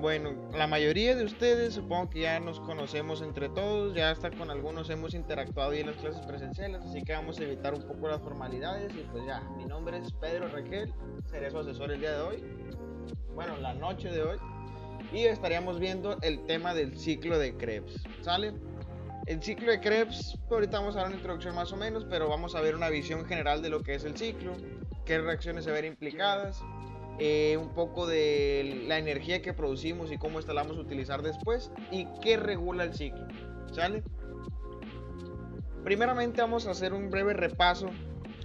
Bueno, la mayoría de ustedes supongo que ya nos conocemos entre todos, ya hasta con algunos hemos interactuado ya en las clases presenciales, así que vamos a evitar un poco las formalidades y pues ya, mi nombre es Pedro Requel, seré su asesor el día de hoy, bueno, la noche de hoy, y estaríamos viendo el tema del ciclo de Krebs, ¿sale? El ciclo de Krebs, ahorita vamos a dar una introducción más o menos, pero vamos a ver una visión general de lo que es el ciclo, qué reacciones se ven implicadas, un poco de la energía que producimos y cómo esta la vamos a utilizar después y qué regula el ciclo, ¿sale? Primeramente vamos a hacer un breve repaso,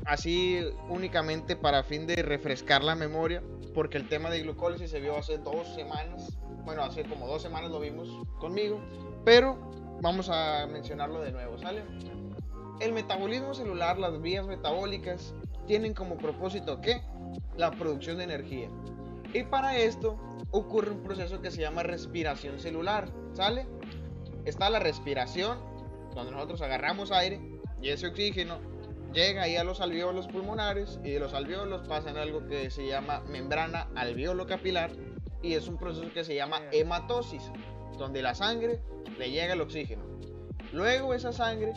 así únicamente para fin de refrescar la memoria, porque el tema de glucólisis se vio hace 2 semanas, bueno, hace como 2 semanas lo vimos conmigo, pero vamos a mencionarlo de nuevo, ¿sale? El metabolismo celular, las vías metabólicas, tienen como propósito ¿qué? La producción de energía. Y para esto ocurre un proceso que se llama respiración celular, ¿sale? Está la respiración, donde nosotros agarramos aire y ese oxígeno llega ahí a los alvéolos pulmonares y de los alvéolos pasa en algo que se llama membrana alveolo-capilar y es un proceso que se llama hematosis, donde la sangre le llega el oxígeno. Luego esa sangre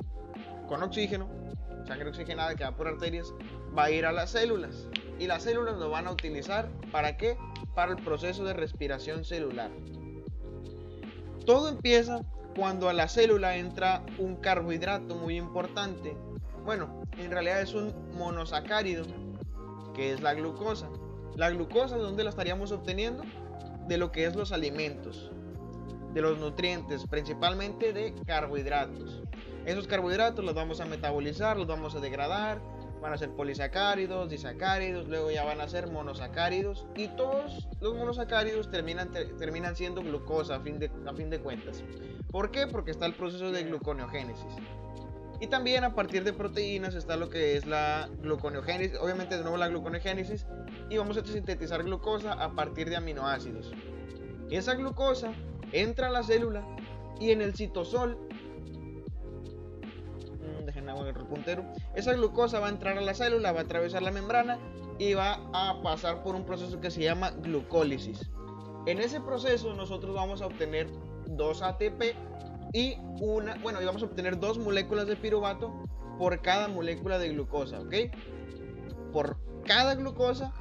con oxígeno, sangre oxigenada que va por arterias, va a ir a las células y las células lo van a utilizar ¿para qué? Para el proceso de respiración celular. Todo empieza cuando a la célula entra un carbohidrato muy importante. Bueno, en realidad es un monosacárido, que es la glucosa. La glucosa, ¿de dónde la estaríamos obteniendo? De lo que es los alimentos, de los nutrientes, principalmente de carbohidratos. Esos carbohidratos los vamos a metabolizar, los vamos a degradar, van a ser polisacáridos, disacáridos, luego ya van a ser monosacáridos y todos los monosacáridos terminan siendo glucosa a fin de cuentas. ¿Por qué? Porque está el proceso de gluconeogénesis. Y también a partir de proteínas está lo que es la gluconeogénesis, obviamente de nuevo la gluconeogénesis, y vamos a sintetizar glucosa a partir de aminoácidos. Esa glucosa entra a la célula y en el citosol, esa glucosa va a entrar a la célula, va a atravesar la membrana y va a pasar por un proceso que se llama glucólisis. En ese proceso nosotros vamos a obtener 2 ATP y vamos a obtener 2 moléculas de piruvato por cada molécula de glucosa, ¿ok? Por cada glucosa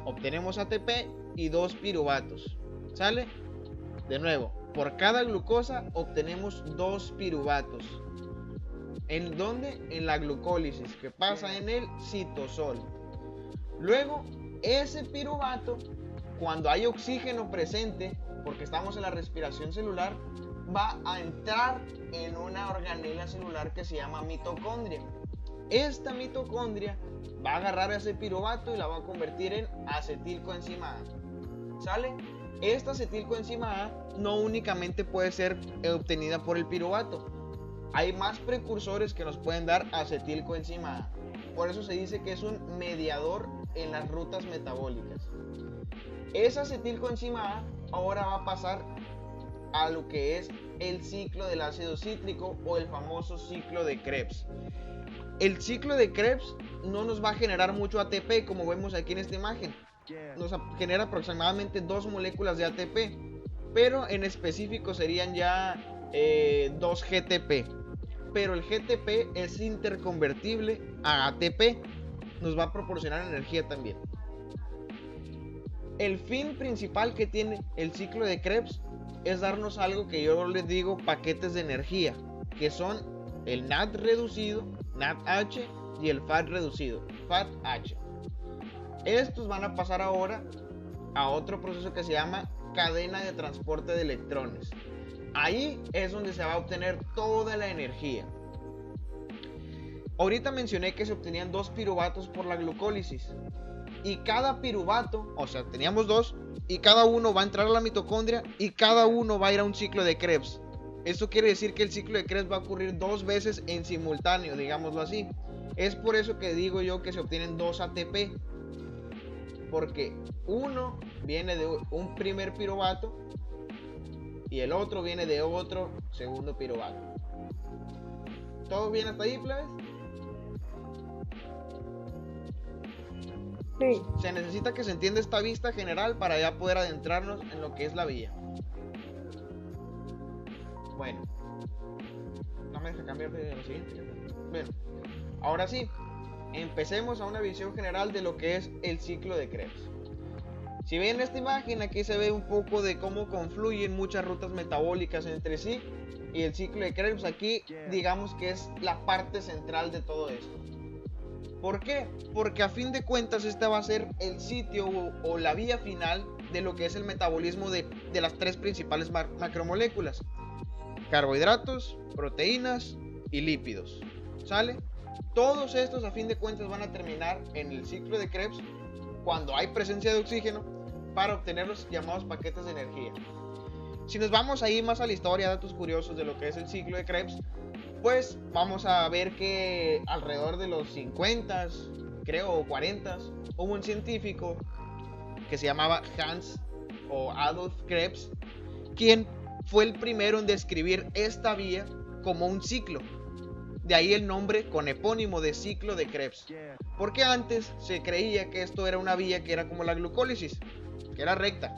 obtenemos ATP y 2 piruvatos, ¿sale? De nuevo, por cada glucosa obtenemos 2 piruvatos. ¿En dónde? En la glucólisis, que pasa en el citosol. Luego, ese piruvato, cuando hay oxígeno presente, porque estamos en la respiración celular, va a entrar en una organela celular que se llama mitocondria. Esta mitocondria va a agarrar ese piruvato y la va a convertir en acetilcoenzima A. ¿Sale? Esta acetilcoenzima A no únicamente puede ser obtenida por el piruvato. Hay más precursores que nos pueden dar acetilcoenzima A. Por eso se dice que es un mediador en las rutas metabólicas. Esa acetilcoenzima A ahora va a pasar a lo que es el ciclo del ácido cítrico o el famoso ciclo de Krebs. El ciclo de Krebs no nos va a generar mucho ATP como vemos aquí en esta imagen. Nos genera aproximadamente 2 moléculas de ATP, pero en específico serían ya 2 GTP. Pero el GTP es interconvertible a ATP, nos va a proporcionar energía también. El fin principal que tiene el ciclo de Krebs es darnos algo que yo les digo paquetes de energía, que son el NAD reducido, NADH, y el FAT reducido, FATH. Estos van a pasar ahora a otro proceso que se llama cadena de transporte de electrones. Ahí es donde se va a obtener toda la energía. Ahorita mencioné que se obtenían 2 piruvatos por la glucólisis. Y cada piruvato, o sea, teníamos 2, y cada uno va a entrar a la mitocondria y cada uno va a ir a un ciclo de Krebs. Esto quiere decir que el ciclo de Krebs va a ocurrir 2 veces en simultáneo, digámoslo así. Es por eso que digo yo que se obtienen 2 ATP. Porque uno viene de un primer piruvato y el otro viene de otro segundo piruvato. ¿Todo bien hasta ahí, plebes? Sí. Se necesita que se entienda esta vista general para ya poder adentrarnos en lo que es la vía. Bueno, no me deja cambiar de lo siguiente. Bueno, ahora sí, empecemos a una visión general de lo que es el ciclo de Krebs. Si ven esta imagen, aquí se ve un poco de cómo confluyen muchas rutas metabólicas entre sí, y el ciclo de Krebs aquí digamos que es la parte central de todo esto. ¿Por qué? Porque a fin de cuentas esta va a ser el sitio o la vía final de lo que es el metabolismo de las tres principales macromoléculas: carbohidratos, proteínas y lípidos. ¿Sale? Todos estos a fin de cuentas van a terminar en el ciclo de Krebs cuando hay presencia de oxígeno para obtener los llamados paquetes de energía. Si nos vamos ahí más a la historia, datos curiosos de lo que es el ciclo de Krebs, pues vamos a ver que alrededor de los 50, creo, o 40, hubo un científico que se llamaba Hans o Adolf Krebs, quien fue el primero en describir esta vía como un ciclo. De ahí el nombre con epónimo de ciclo de Krebs. Porque antes se creía que esto era una vía que era como la glucólisis, que era recta.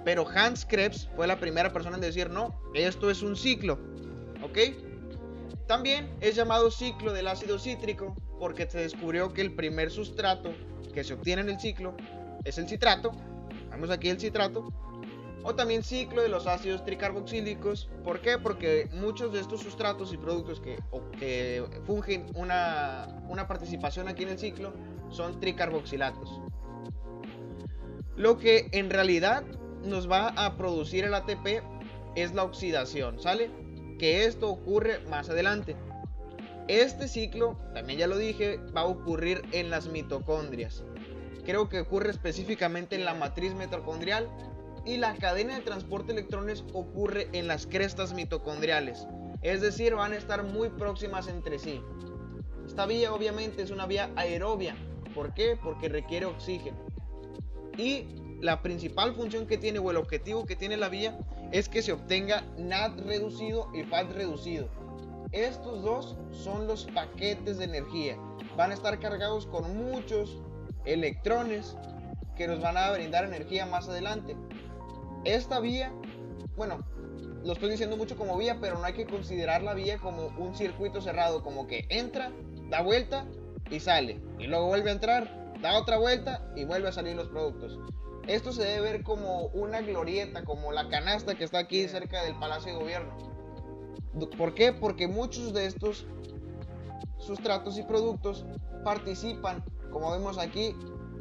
Pero Hans Krebs fue la primera persona en decir no, esto es un ciclo. ¿Ok? También es llamado ciclo del ácido cítrico porque se descubrió que el primer sustrato que se obtiene en el ciclo es el citrato. Vemos aquí el citrato. O también ciclo de los ácidos tricarboxílicos. ¿Por qué? Porque muchos de estos sustratos y productos que fungen una participación aquí en el ciclo son tricarboxilatos. Lo que en realidad nos va a producir el ATP es la oxidación, ¿sale? Que esto ocurre más adelante. Este ciclo, también ya lo dije, va a ocurrir en las mitocondrias. Creo que ocurre específicamente en la matriz mitocondrial. Y la cadena de transporte de electrones ocurre en las crestas mitocondriales, es decir, van a estar muy próximas entre sí. Esta vía obviamente es una vía aerobia. ¿Por qué? Porque requiere oxígeno. Y la principal función que tiene, o el objetivo que tiene la vía, es que se obtenga NAD reducido y FAT reducido. Estos dos son los paquetes de energía. Van a estar cargados con muchos electrones que nos van a brindar energía más adelante. Esta vía, bueno, lo estoy diciendo mucho como vía, pero no hay que considerar la vía como un circuito cerrado, como que entra, da vuelta y sale, y luego vuelve a entrar, da otra vuelta y vuelve a salir los productos. Esto se debe ver como una glorieta, como la canasta que está aquí cerca del Palacio de Gobierno. ¿Por qué? Porque muchos de estos sustratos y productos participan, como vemos aquí,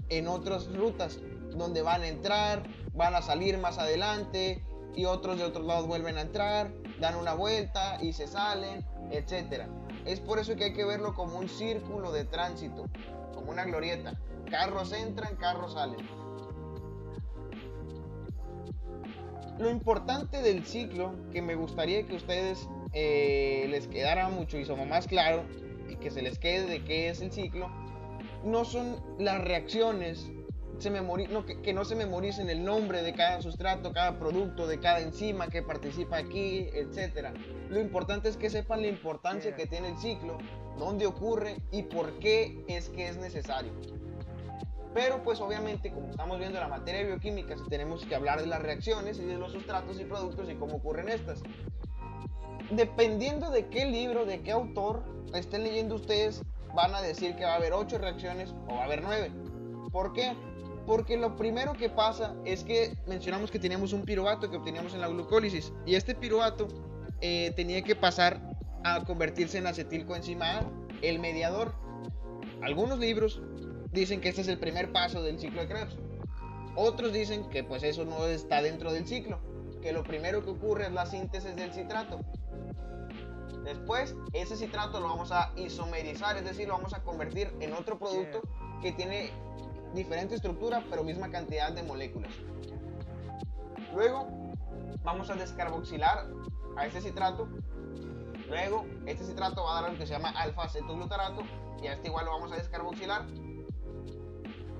en otras rutas, donde van a entrar, van a salir más adelante, y otros de otros lados vuelven a entrar, dan una vuelta y se salen, etc. Es por eso que hay que verlo como un círculo de tránsito, como una glorieta. Carros entran, carros salen. Lo importante del ciclo, que me gustaría que a ustedes les quedara muchísimo más claro, y que se les quede de qué es el ciclo, no son las reacciones, que no se memoricen el nombre de cada sustrato, cada producto, de cada enzima que participa aquí, etc. Lo importante es que sepan la importancia que tiene el ciclo, dónde ocurre y por qué es que es necesario. Pero pues obviamente, como estamos viendo la materia bioquímica, tenemos que hablar de las reacciones y de los sustratos y productos y cómo ocurren estas. Dependiendo de qué libro, de qué autor estén leyendo ustedes, van a decir que va a haber 8 reacciones o va a haber 9. ¿Por qué? Porque lo primero que pasa es que mencionamos que teníamos un piruvato que obteníamos en la glucólisis, y este piruvato tenía que pasar a convertirse en acetilcoenzima A, el mediador. Algunos libros dicen que este es el primer paso del ciclo de Krebs. Otros dicen que pues eso no está dentro del ciclo, que lo primero que ocurre es la síntesis del citrato. Después, ese citrato lo vamos a isomerizar, es decir, lo vamos a convertir en otro producto que tiene diferente estructura, pero misma cantidad de moléculas. Luego, vamos a descarboxilar a este citrato. Luego, este citrato va a dar algo que se llama alfa-acetoglutarato, y a este igual lo vamos a descarboxilar.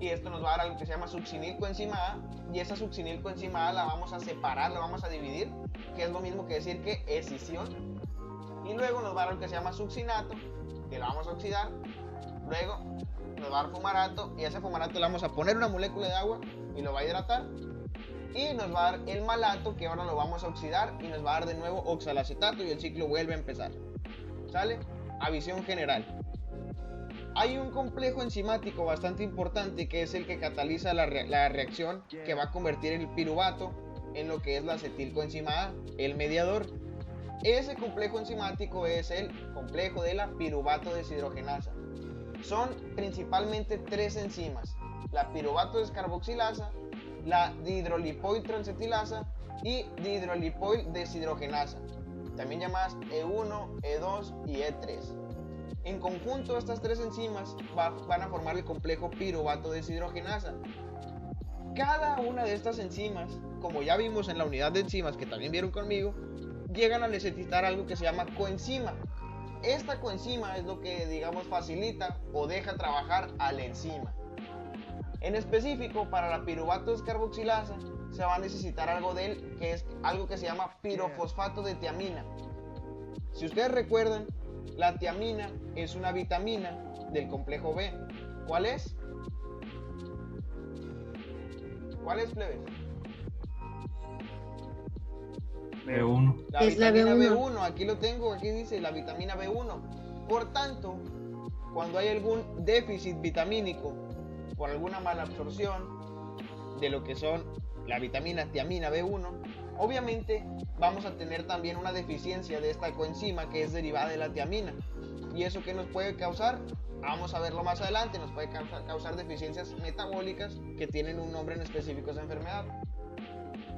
Y esto nos va a dar algo que se llama succinilcoenzima A, y esa succinilcoenzima A la vamos a separar, la vamos a dividir, que es lo mismo que decir que escisión. Y luego nos va a dar algo que se llama succinato, que lo vamos a oxidar. Luego nos va a dar fumarato, y a ese fumarato le vamos a poner una molécula de agua y lo va a hidratar. y nos va a dar el malato, que ahora lo vamos a oxidar y nos va a dar de nuevo oxalacetato y el ciclo vuelve a empezar. ¿Sale? A visión general. Hay un complejo enzimático bastante importante que es el que cataliza la reacción que va a convertir el piruvato en lo que es la acetilcoenzima A, el mediador. Ese complejo enzimático es el complejo de la piruvato deshidrogenasa. Son principalmente 3 enzimas: la piruvato descarboxilasa, la dihidrolipoil transetilasa y dihidrolipoil deshidrogenasa, también llamadas E1, E2 y E3. En conjunto, estas 3 enzimas van a formar el complejo piruvato deshidrogenasa. Cada una de estas enzimas, como ya vimos en la unidad de enzimas que también vieron conmigo, llegan a necesitar algo que se llama coenzima. Esta coenzima es lo que, digamos, facilita o deja trabajar a la enzima. En específico, para la piruvato descarboxilasa se va a necesitar algo de él, que es algo que se llama pirofosfato de tiamina. Si ustedes recuerdan, la tiamina es una vitamina del complejo B. ¿Cuál es? ¿Cuál es, plebes? B1. La vitamina B1, aquí lo tengo, aquí dice la vitamina B1. Por tanto, cuando hay algún déficit vitamínico por alguna mala absorción de lo que son la vitamina tiamina B1, obviamente vamos a tener también una deficiencia de esta coenzima que es derivada de la tiamina. ¿Y eso qué nos puede causar? Vamos a verlo más adelante. Nos puede causar deficiencias metabólicas que tienen un nombre en específico a esa enfermedad.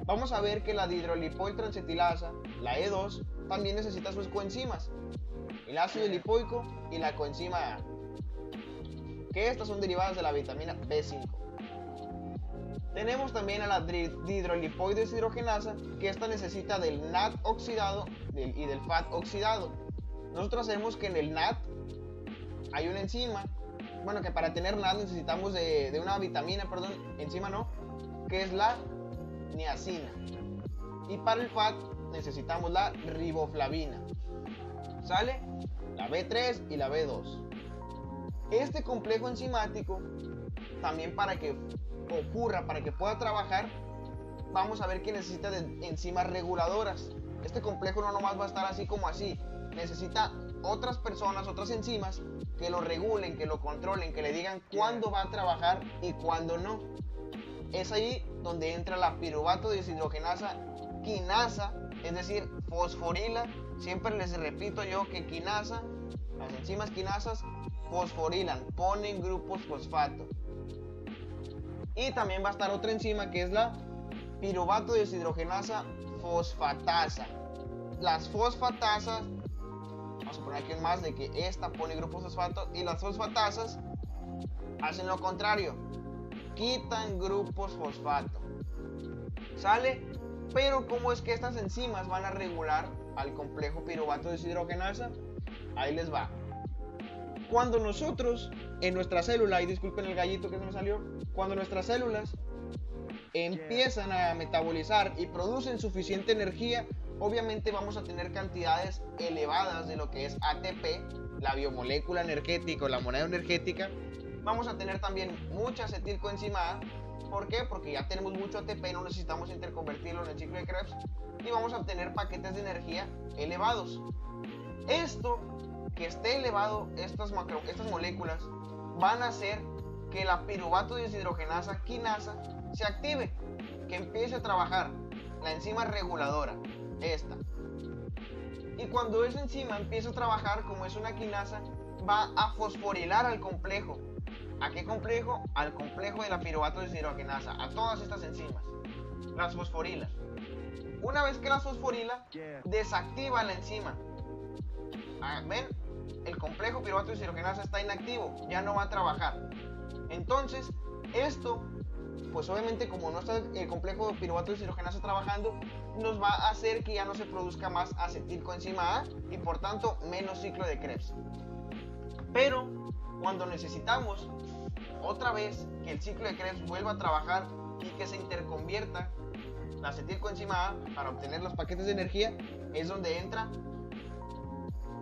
Vamos a ver que la dihidrolipoil transetilasa, la E2, también necesita sus coenzimas: el ácido lipoico y la coenzima A, que estas son derivadas de la vitamina B5. Tenemos también a la dihidrolipoil deshidrogenasa, que esta necesita del NAD oxidado y del FAT oxidado. Nosotros sabemos que en el NAD hay una enzima, bueno, que para tener NAD necesitamos de una vitamina, enzima no, que es la niacina. Y para el FAT necesitamos la riboflavina. ¿Sale? La B3 y la B2. Este complejo enzimático, también para que ocurra, para que pueda trabajar, vamos a ver que necesita de enzimas reguladoras. Este complejo no nomás va a estar así como así, necesita otras personas, otras enzimas que lo regulen, que lo controlen, que le digan cuándo va a trabajar y cuándo no. Es ahí donde entra la piruvato deshidrogenasa quinasa, es decir, fosforila. Siempre les repito yo que quinasa, las enzimas quinasas fosforilan, ponen grupos fosfato. Y también va a estar otra enzima que es la piruvato deshidrogenasa fosfatasa. Las fosfatasas, vamos a poner aquí más de que esta pone grupos fosfato, y las fosfatasas hacen lo contrario, quitan grupos fosfato. ¿Sale? Pero ¿cómo es que estas enzimas van a regular al complejo piruvato deshidrogenasa? Ahí les va. Cuando nosotros en nuestra célula, y disculpen el gallito que se me salió, cuando nuestras células empiezan a metabolizar y producen suficiente energía, obviamente vamos a tener cantidades elevadas de lo que es ATP, la biomolécula energética o la moneda energética. Vamos a tener también mucha acetilcoenzima A. ¿Por qué? Porque ya tenemos mucho ATP, no necesitamos interconvertirlo en el ciclo de Krebs, y vamos a obtener paquetes de energía elevados. Esto, que esté elevado, estas moléculas van a hacer que la piruvato deshidrogenasa quinasa se active, que empiece a trabajar, la enzima reguladora, esta. Y cuando esa enzima empieza a trabajar, como es una quinasa, va a fosforilar al complejo. ¿A qué complejo? Al complejo de la piruvato deshidrogenasa, a todas estas enzimas, las fosforila. Una vez que las fosforila, desactiva la enzima. ¿Ven? El complejo piruvato deshidrogenasa está inactivo, ya no va a trabajar. Entonces, esto, pues obviamente como no está el complejo piruvato deshidrogenasa trabajando, nos va a hacer que ya no se produzca más acetilcoenzima A y por tanto menos ciclo de Krebs. Pero cuando necesitamos otra vez que el ciclo de Krebs vuelva a trabajar y que se interconvierta la acetilcoenzima A para obtener los paquetes de energía, es donde entra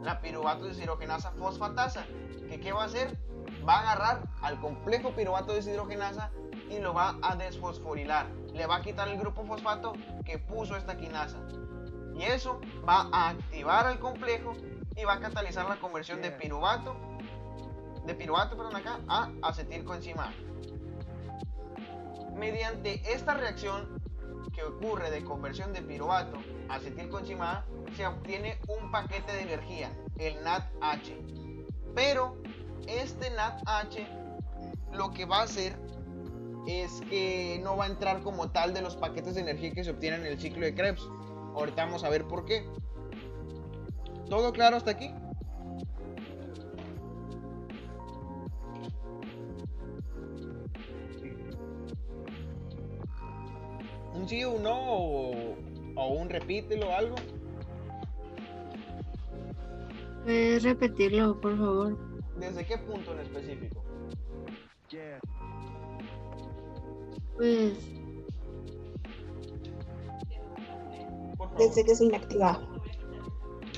la piruvato deshidrogenasa fosfatasa, que ¿qué va a hacer? Va a agarrar al complejo piruvato deshidrogenasa y lo va a desfosforilar. le va a quitar el grupo fosfato que puso esta quinasa. Y eso va a activar al complejo y va a catalizar la conversión de piruvato a acetilcoenzima A. Mediante esta reacción que ocurre de conversión de piruvato a acetilcoenzima A, se obtiene un paquete de energía, el NADH. Pero este NADH lo que va a hacer es que no va a entrar como tal de los paquetes de energía que se obtienen en el ciclo de Krebs. Ahorita vamos a ver por qué. ¿Todo claro hasta aquí? ¿Un sí o un no? ¿O un repítelo o algo? ¿Puedes repetirlo, por favor? ¿Desde qué punto en específico? Pues, Por favor. Desde que se inactiva.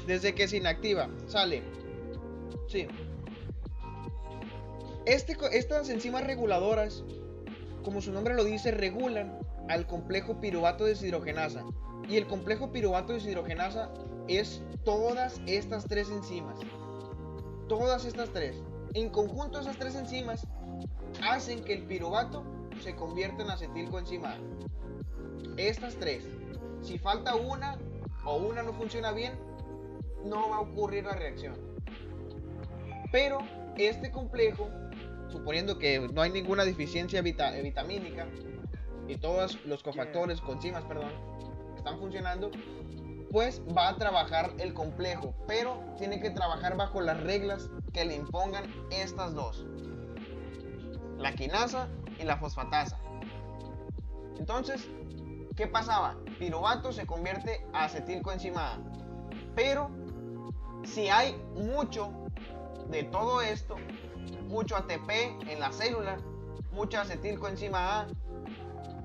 Desde que se inactiva, sale. Sí. Estas enzimas reguladoras, como su nombre lo dice, regulan al complejo piruvato deshidrogenasa. Y el complejo piruvato deshidrogenasa es todas estas tres enzimas. Todas estas tres. En conjunto, esas tres enzimas hacen que el piruvato se convierta en acetilcoenzima A. Estas tres. Si falta una o una no funciona bien, no va a ocurrir la reacción. Pero este complejo, suponiendo que no hay ninguna deficiencia vitamínica y todos los cofactores, coenzimas, están funcionando, pues va a trabajar el complejo, pero tiene que trabajar bajo las reglas que le impongan estas dos: la quinasa y la fosfatasa. Entonces, ¿qué pasaba? Piruvato se convierte a acetilcoenzima A, pero si hay mucho de todo esto, mucho ATP en la célula, mucha acetilcoenzima A,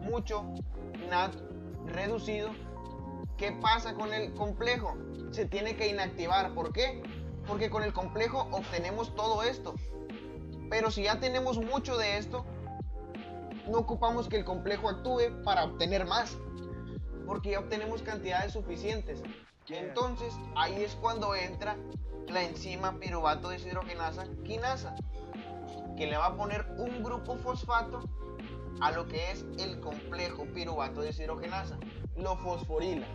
mucho NAD reducido, ¿qué pasa con el complejo? Se tiene que inactivar. ¿Por qué? Porque con el complejo obtenemos todo esto, pero si ya tenemos mucho de esto, no ocupamos que el complejo actúe para obtener más, porque ya obtenemos cantidades suficientes. Entonces ahí es cuando entra la enzima piruvato deshidrogenasa quinasa, que le va a poner un grupo fosfato a lo que es el complejo piruvato deshidrogenasa, lo fosforila,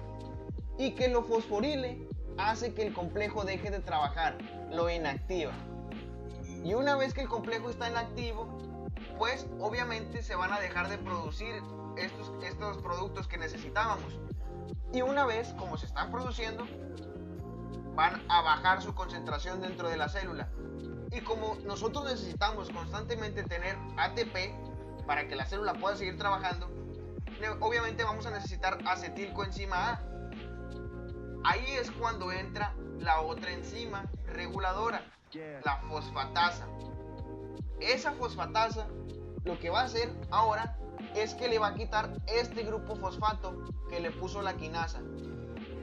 y que lo fosforile hace que el complejo deje de trabajar, lo inactiva. Y una vez que el complejo está inactivo, pues obviamente se van a dejar de producir estos productos que necesitábamos. Y una vez como se están produciendo, van a bajar su concentración dentro de la célula. Y como nosotros necesitamos constantemente tener ATP para que la célula pueda seguir trabajando, obviamente vamos a necesitar acetilcoenzima A. Ahí es cuando entra la otra enzima reguladora, la fosfatasa. Esa fosfatasa lo que va a hacer ahora es que le va a quitar este grupo fosfato que le puso la quinasa.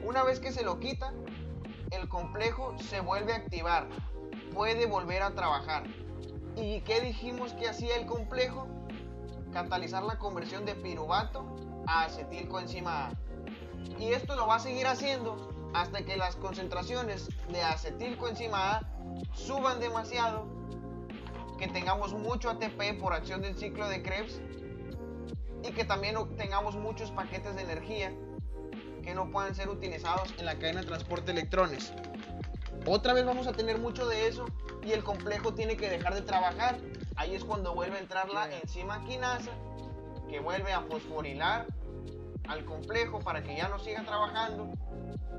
Una vez que se lo quita, el complejo se vuelve a activar, puede volver a trabajar. ¿Y qué dijimos que hacía el complejo? Catalizar la conversión de piruvato a acetilcoenzima A. Y esto lo va a seguir haciendo hasta que las concentraciones de acetilcoenzima A suban demasiado, que tengamos mucho ATP por acción del ciclo de Krebs y que también tengamos muchos paquetes de energía que no puedan ser utilizados en la cadena de transporte de electrones. Otra vez vamos a tener mucho de eso y el complejo tiene que dejar de trabajar. Ahí es cuando vuelve a entrar la enzima quinasa, que vuelve a fosforilar al complejo para que ya no siga trabajando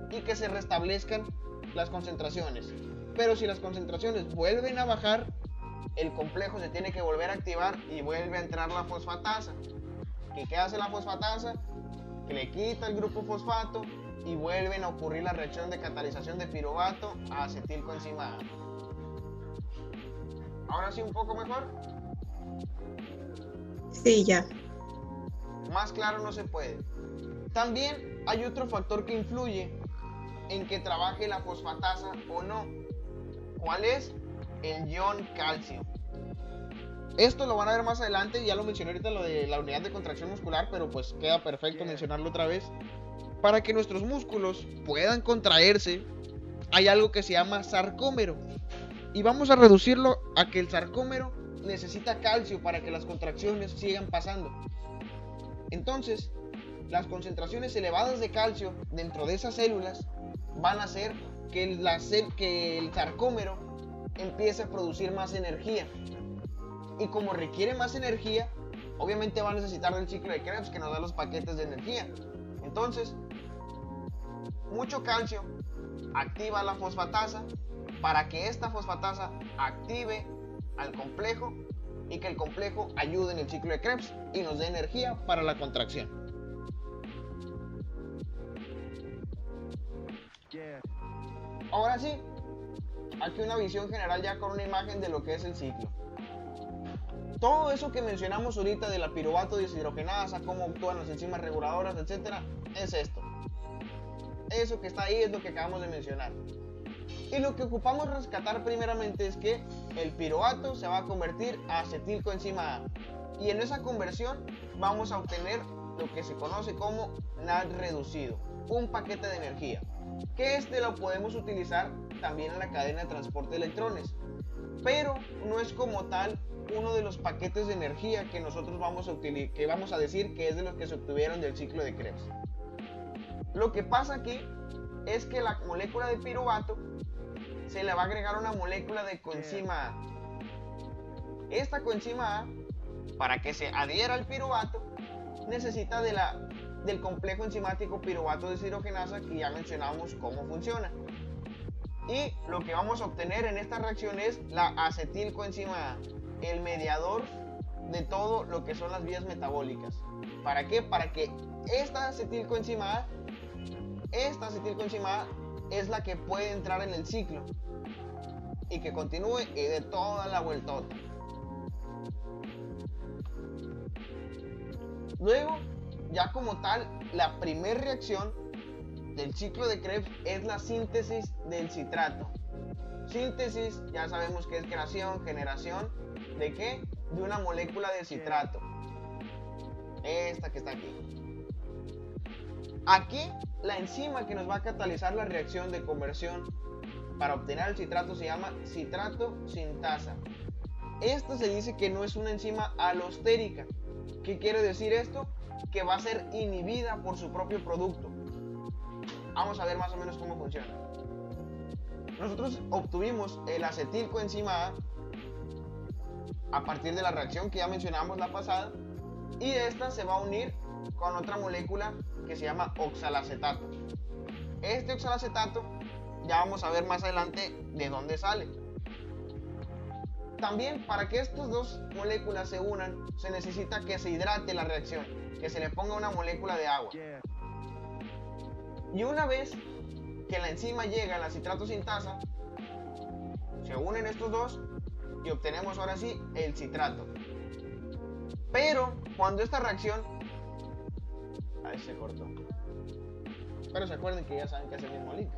y que se restablezcan las concentraciones. Pero si las concentraciones vuelven a bajar, el complejo se tiene que volver a activar y vuelve a entrar la fosfatasa. ¿Qué hace la fosfatasa? Que le quita el grupo fosfato y vuelven a ocurrir la reacción de catalización de piruvato a acetilcoenzima A. ¿Ahora sí un poco mejor? Sí, ya. Más claro no se puede. También hay otro factor que influye en que trabaje la fosfatasa o no. ¿Cuál es? El ion calcio. Esto lo van a ver más adelante, ya lo mencioné ahorita lo de la unidad de contracción muscular, pero pues queda perfecto mencionarlo otra vez. Para que nuestros músculos puedan contraerse, hay algo que se llama sarcómero. Y vamos a reducirlo a que el sarcómero necesita calcio para que las contracciones sigan pasando. Entonces, las concentraciones elevadas de calcio dentro de esas células van a hacer que el sarcómero empiece a producir más energía. Y como requiere más energía, obviamente va a necesitar del ciclo de Krebs que nos da los paquetes de energía. Entonces, mucho calcio activa la fosfatasa para que esta fosfatasa active al complejo y que el complejo ayude en el ciclo de Krebs y nos dé energía para la contracción. Ahora sí, aquí una visión general ya con una imagen de lo que es el ciclo. Todo eso que mencionamos ahorita de la piruvato deshidrogenasa, cómo actúan las enzimas reguladoras, etc., es esto. Eso que está ahí es lo que acabamos de mencionar. Y lo que ocupamos rescatar primeramente es que el piruvato se va a convertir a acetilcoenzima A. Y en esa conversión vamos a obtener lo que se conoce como NAD reducido, un paquete de energía, que lo podemos utilizar también en la cadena de transporte de electrones, pero no es como tal uno de los paquetes de energía que nosotros vamos a decir que es de los que se obtuvieron del ciclo de Krebs. Lo que pasa aquí es que la molécula de piruvato se le va a agregar una molécula de coenzima A. Esta coenzima A, para que se adhiera al piruvato, necesita del complejo enzimático piruvato deshidrogenasa, que ya mencionamos cómo funciona. Y lo que vamos a obtener en esta reacción es la acetilcoenzima A, el mediador de todo lo que son las vías metabólicas. ¿Para qué? Para que esta acetilcoenzima A es la que puede entrar en el ciclo y que continúe y dé toda la vueltota. Luego, ya como tal, la primera reacción del ciclo de Krebs es la síntesis del citrato. Síntesis, ya sabemos que es creación, generación, ¿de qué? De una molécula de citrato. Esta que está aquí. Aquí, la enzima que nos va a catalizar la reacción de conversión para obtener el citrato se llama citrato sintasa. Esta se dice que no es una enzima alostérica. ¿Qué quiere decir esto? Que va a ser inhibida por su propio producto. Vamos a ver más o menos cómo funciona. Nosotros obtuvimos el acetilcoenzima a partir de la reacción que ya mencionamos la pasada, y esta se va a unir con otra molécula que se llama oxalacetato. Este oxalacetato ya vamos a ver más adelante de dónde sale. También, para que estas dos moléculas se unan, se necesita que se hidrate la reacción, que se le ponga una molécula de agua. Y una vez que la enzima llega a la citrato sintasa, se unen estos dos y obtenemos ahora sí el citrato. Pero cuando esta reacción... Ahí se cortó. Pero se acuerden que ya saben que es el mismo link.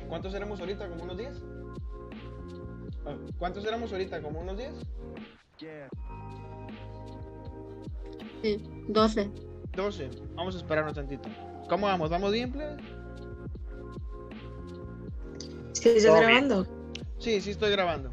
¿Cuántos éramos ahorita? ¿Como unos 10? ¿Cuántos éramos ahorita? ¿Como unos 10? Sí, 12. 12. Vamos a esperarnos tantito. ¿Cómo vamos? ¿Vamos bien, plebe? ¿Sí estás grabando? Sí, sí estoy grabando.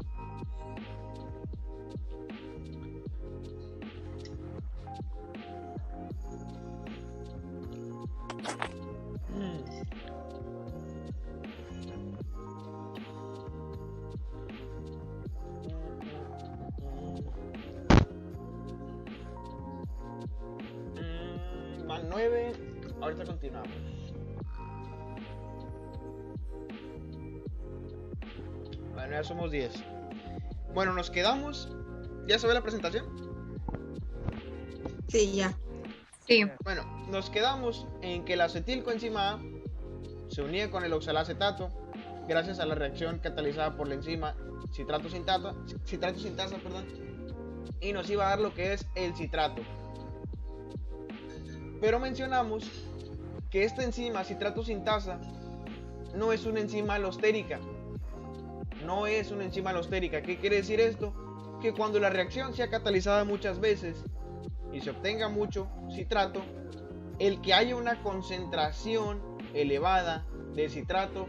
Van 9. Ahorita continuamos. Bueno, ya somos 10. Bueno, nos quedamos. ¿Ya se ve la presentación? Sí, ya. Sí. Bueno, nos quedamos en que la acetilcoenzima A se unía con el oxalacetato gracias a la reacción catalizada por la enzima citrato sintasa, y nos iba a dar lo que es el citrato. Pero mencionamos que esta enzima citrato sintasa no es una enzima alostérica. No es una enzima alostérica. ¿Qué quiere decir esto? Que cuando la reacción sea catalizada muchas veces y se obtenga mucho citrato, el que haya una concentración elevada de citrato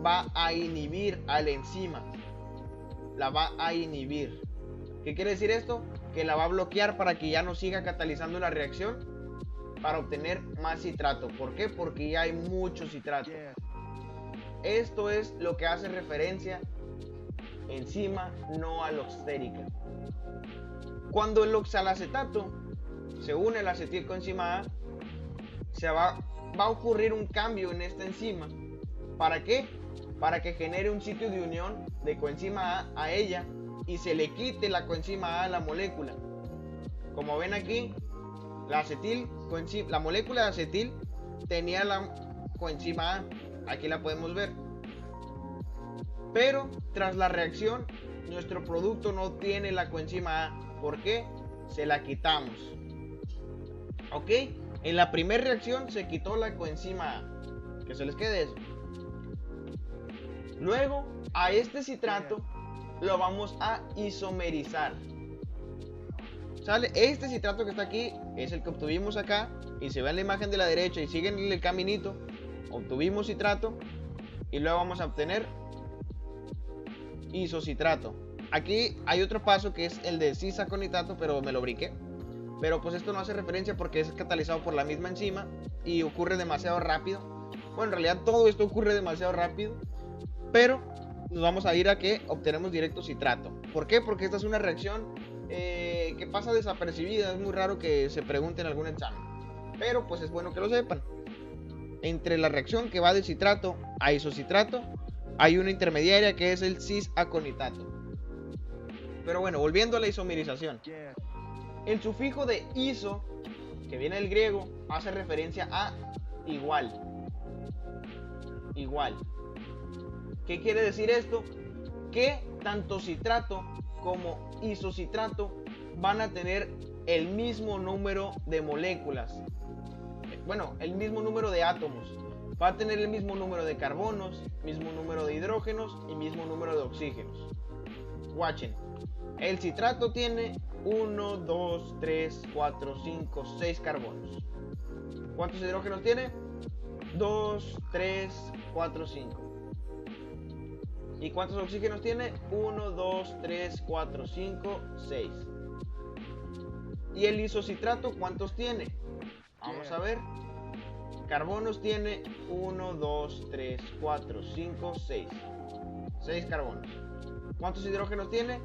va a inhibir a la enzima. La va a inhibir. ¿Qué quiere decir esto? Que la va a bloquear para que ya no siga catalizando la reacción para obtener más citrato. ¿Por qué? Porque ya hay mucho citrato. Esto es lo que hace referencia enzima no alostérica. Cuando el oxalacetato se une a la acetilcoenzima A, va a ocurrir un cambio en esta enzima. ¿Para qué? Para que genere un sitio de unión de coenzima A ella y se le quite la coenzima A a la molécula. Como ven aquí, la molécula de acetil tenía la coenzima A. Aquí la podemos ver. Pero tras la reacción, nuestro producto no tiene la coenzima A. ¿Por qué? Se la quitamos. ¿Ok? En la primera reacción se quitó la coenzima A. Que se les quede eso. Luego, a este citrato lo vamos a isomerizar. ¿Sale? Este citrato que está aquí es el que obtuvimos acá. Y se ve en la imagen de la derecha y siguen el caminito. Obtuvimos citrato. Y luego vamos a obtener isocitrato. Aquí hay otro paso que es el de cisaconitato, pero me lo brinqué. Pero pues esto no hace referencia porque es catalizado por la misma enzima y ocurre demasiado rápido. Bueno, en realidad todo esto ocurre demasiado rápido, pero nos vamos a ir a que obtenemos directo citrato. ¿Por qué? Porque esta es una reacción que pasa desapercibida. Es muy raro que se pregunte en algún examen, pero pues es bueno que lo sepan. Entre la reacción que va de citrato a isocitrato hay una intermediaria que es el cisaconitato. Pero bueno, volviendo a la isomerización. El sufijo de iso, que viene del griego, hace referencia a igual. Igual. ¿Qué quiere decir esto? Que tanto citrato como isocitrato van a tener el mismo número de moléculas. Bueno, el mismo número de átomos. Va a tener el mismo número de carbonos, mismo número de hidrógenos y mismo número de oxígenos. Watchen. El citrato tiene 1, 2, 3, 4, 5, 6 carbonos. ¿Cuántos hidrógenos tiene? 2, 3, 4, 5. ¿Y cuántos oxígenos tiene? 1, 2, 3, 4, 5, 6. ¿Y el isocitrato cuántos tiene? Vamos a ver. Carbonos tiene 1, 2, 3, 4, 5, 6. 6 carbonos. ¿Cuántos hidrógenos tiene?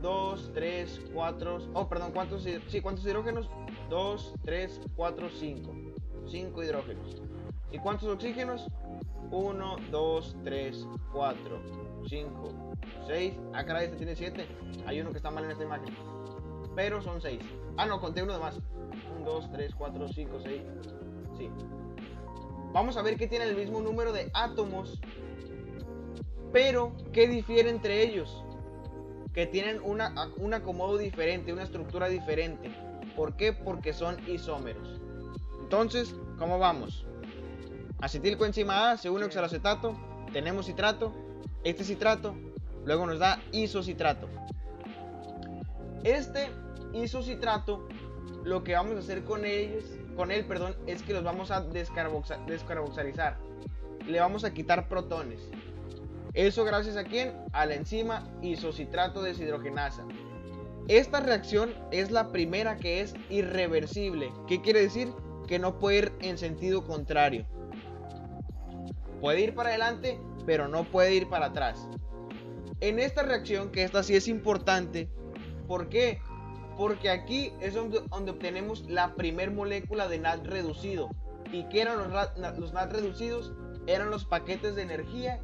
2, 3, 4. Oh, perdón, ¿cuántos hidrógenos? 2, 3, 4, 5. 5 hidrógenos. ¿Y cuántos oxígenos? 1, 2, 3, 4, 5, 6. Ah, caray, este tiene 7. Hay uno que está mal en esta imagen. Pero son 6. Ah, no, conté uno de más. 1, 2, 3, 4, 5, 6. Sí. Vamos a ver que tienen el mismo número de átomos, pero ¿qué difiere entre ellos? Que tienen un acomodo diferente, una estructura diferente. ¿Por qué? Porque son isómeros. Entonces, ¿cómo vamos? Acetilcoenzima A se une oxalacetato, tenemos citrato, este citrato luego nos da isocitrato. Este isocitrato, lo que vamos a hacer con él, es que los vamos a descarboxilizar. Le vamos a quitar protones. Eso gracias a ¿quién? A la enzima isocitrato deshidrogenasa. Esta reacción es la primera que es irreversible. ¿Qué quiere decir? Que no puede ir en sentido contrario. Puede ir para adelante, pero no puede ir para atrás. En esta reacción, que esta sí es importante, ¿por qué? Porque aquí es donde obtenemos la primer molécula de NAD reducido. ¿Y qué eran los NAD reducidos? Eran los paquetes de energía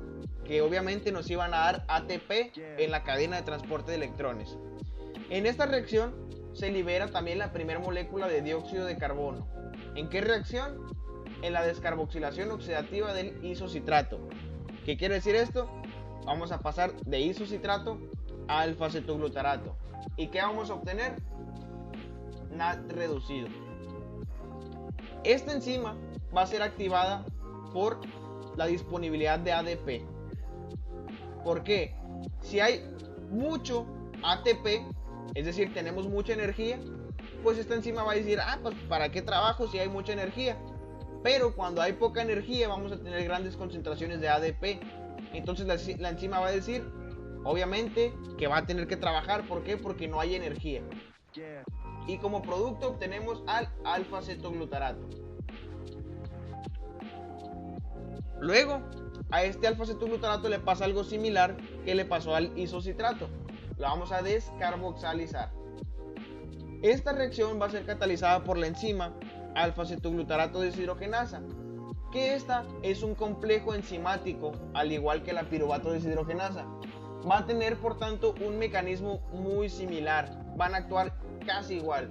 que obviamente nos iban a dar ATP en la cadena de transporte de electrones. En esta reacción se libera también la primera molécula de dióxido de carbono. ¿En qué reacción? En la descarboxilación oxidativa del isocitrato. ¿Qué quiere decir esto? Vamos a pasar de isocitrato a alfa-cetoglutarato. ¿Y qué vamos a obtener? NAD reducido. Esta enzima va a ser activada por la disponibilidad de ADP. ¿Por qué? Si hay mucho ATP, es decir, tenemos mucha energía, pues esta enzima va a decir, pues ¿para qué trabajo si hay mucha energía? Pero cuando hay poca energía vamos a tener grandes concentraciones de ADP. Entonces la enzima va a decir, obviamente, que va a tener que trabajar. ¿Por qué? Porque no hay energía. Y como producto obtenemos al alfa-cetoglutarato. Luego, a este alfa-cetoglutarato le pasa algo similar que le pasó al isocitrato. Lo vamos a descarboxilizar. Esta reacción va a ser catalizada por la enzima alfa-cetoglutarato deshidrogenasa, que esta es un complejo enzimático, al igual que la piruvato deshidrogenasa. Va a tener, por tanto, un mecanismo muy similar. Van a actuar casi igual.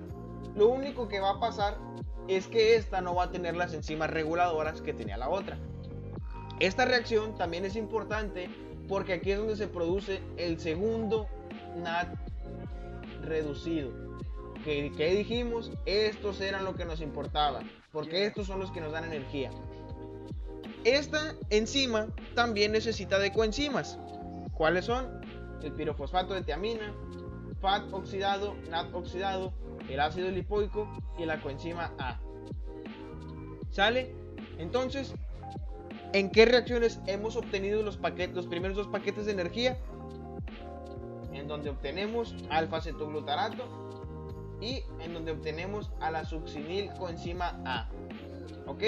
Lo único que va a pasar es que esta no va a tener las enzimas reguladoras que tenía la otra. Esta reacción también es importante porque aquí es donde se produce el segundo NAD reducido. ¿Qué dijimos? Estos eran lo que nos importaba, porque estos son los que nos dan energía. Esta enzima también necesita de coenzimas. ¿Cuáles son? El pirofosfato de tiamina, FAT oxidado, NAD oxidado, el ácido lipoico y la coenzima A. ¿Sale? Entonces, ¿en qué reacciones hemos obtenido los primeros dos paquetes de energía? En donde obtenemos alfa-cetoglutarato y en donde obtenemos a la succinil coenzima A. ¿Ok?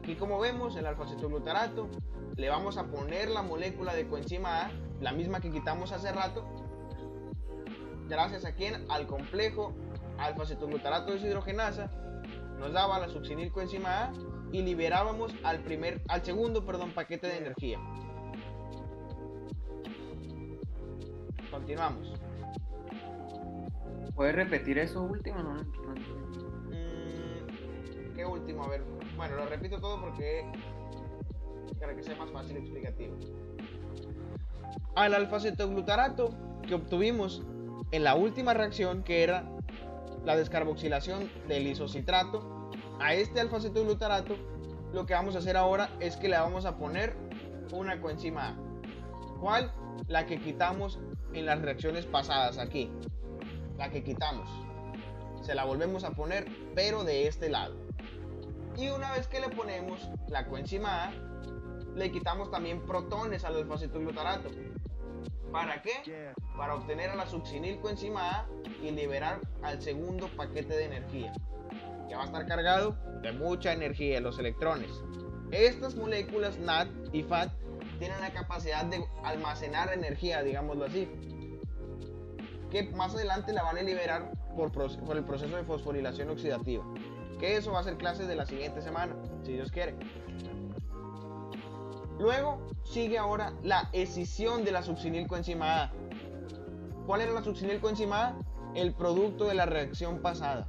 Y como vemos, el alfa-cetoglutarato le vamos a poner la molécula de coenzima A, la misma que quitamos hace rato, gracias a quien al complejo alfa-cetoglutarato deshidrogenasa nos daba la succinil coenzima A y liberábamos al segundo paquete de energía. Continuamos. ¿Puedes repetir eso último? No. ¿Qué último? A ver, bueno, lo repito todo para que sea más fácil y explicativo. Al alfa-cetoglutarato que obtuvimos en la última reacción, que era la descarboxilación del isocitrato, a este alfa-cetoglutarato lo que vamos a hacer ahora es que le vamos a poner una coenzima A. ¿Cuál? La que quitamos en las reacciones pasadas aquí. La que quitamos. Se la volvemos a poner, pero de este lado. Y una vez que le ponemos la coenzima A, le quitamos también protones al alfa-cetoglutarato. ¿Para qué? Para obtener a la succinil coenzima A y liberar al segundo paquete de energía, que va a estar cargado de mucha energía, los electrones. Estas moléculas NAD y FAT tienen la capacidad de almacenar energía, digámoslo así, que más adelante la van a liberar por el proceso de fosforilación oxidativa, que eso va a ser clase de la siguiente semana, si Dios quiere. Luego sigue ahora la escisión de la succinil coenzima A. ¿Cuál era la succinil coenzima A? El producto de la reacción pasada.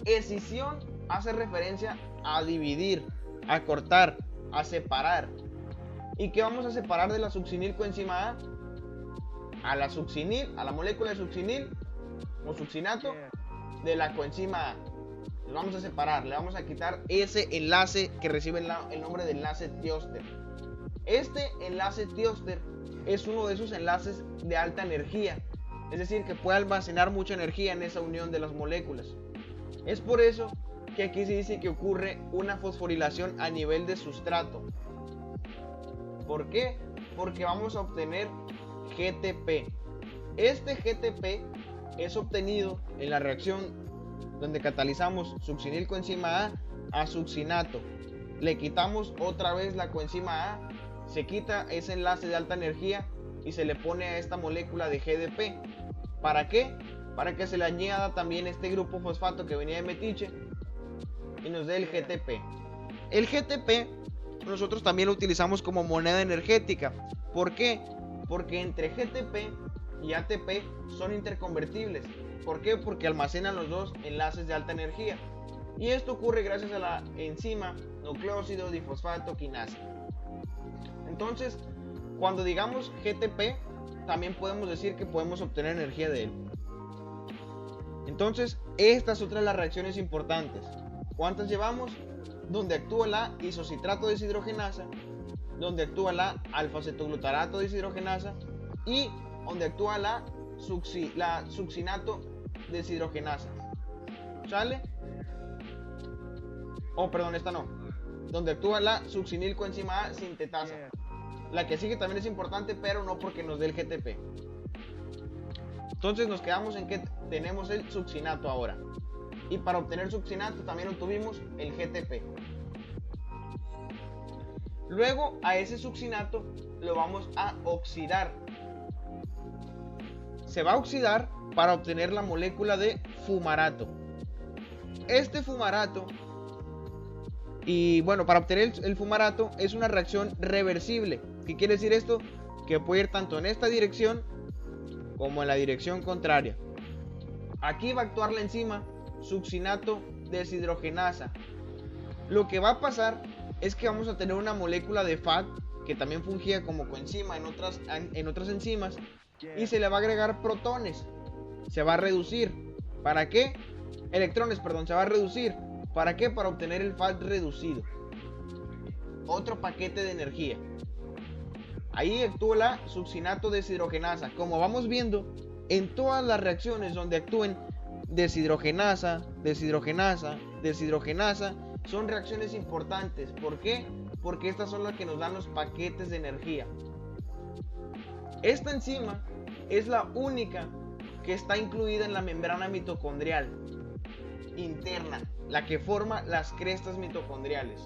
Escisión hace referencia a dividir, a cortar, a separar. ¿Y qué vamos a separar de la succinil coenzima A? A la succinil, a la molécula de succinil o succinato de la coenzima A. Lo vamos a separar, le vamos a quitar ese enlace que recibe el nombre de enlace Thioester. Este enlace Thioester es uno de esos enlaces de alta energía, es decir, que puede almacenar mucha energía en esa unión de las moléculas. Es por eso que aquí se dice que ocurre una fosforilación a nivel de sustrato. ¿Por qué? Porque vamos a obtener GTP. Este GTP es obtenido en la reacción donde catalizamos succinil coenzima A succinato. Le quitamos otra vez la coenzima A, se quita ese enlace de alta energía y se le pone a esta molécula de GDP. ¿Para qué? Para que se le añada también este grupo fosfato que venía de metiche y nos dé el GTP. El GTP nosotros también lo utilizamos como moneda energética. ¿Por qué? Porque entre GTP y ATP son interconvertibles. ¿Por qué? Porque almacenan los dos enlaces de alta energía. Y esto ocurre gracias a la enzima nucleósido difosfato quinasa. Entonces, cuando digamos GTP, también podemos decir que podemos obtener energía de él. Entonces, estas son otras las reacciones importantes. ¿Cuántas llevamos? Donde actúa la isocitrato deshidrogenasa, donde actúa la alfa-cetoglutarato deshidrogenasa y donde actúa la succinato deshidrogenasa. ¿Sale? Oh, perdón, esta no. Donde actúa la succinilcoenzima A sintetasa. La que sigue también es importante, pero no porque nos dé el GTP. Entonces nos quedamos en que tenemos el succinato ahora. Y para obtener succinato también obtuvimos el GTP. Luego a ese succinato lo vamos a oxidar. Se va a oxidar para obtener la molécula de fumarato. Este fumarato, y bueno, para obtener el fumarato es una reacción reversible. ¿Qué quiere decir esto? Que puede ir tanto en esta dirección como en la dirección contraria. Aquí va a actuar la enzima succinato deshidrogenasa. Lo que va a pasar es que vamos a tener una molécula de FAT que también fungía como coenzima en otras enzimas, y se le va a agregar protones. Se va a reducir. ¿Para qué? Electrones, perdón, se va a reducir. ¿Para qué? Para obtener el FAT reducido. Otro paquete de energía. Ahí actúa la succinato deshidrogenasa. Como vamos viendo, en todas las reacciones donde actúen deshidrogenasa, deshidrogenasa, deshidrogenasa, son reacciones importantes. ¿Por qué? Porque estas son las que nos dan los paquetes de energía. Esta enzima es la única que está incluida en la membrana mitocondrial interna, la que forma las crestas mitocondriales.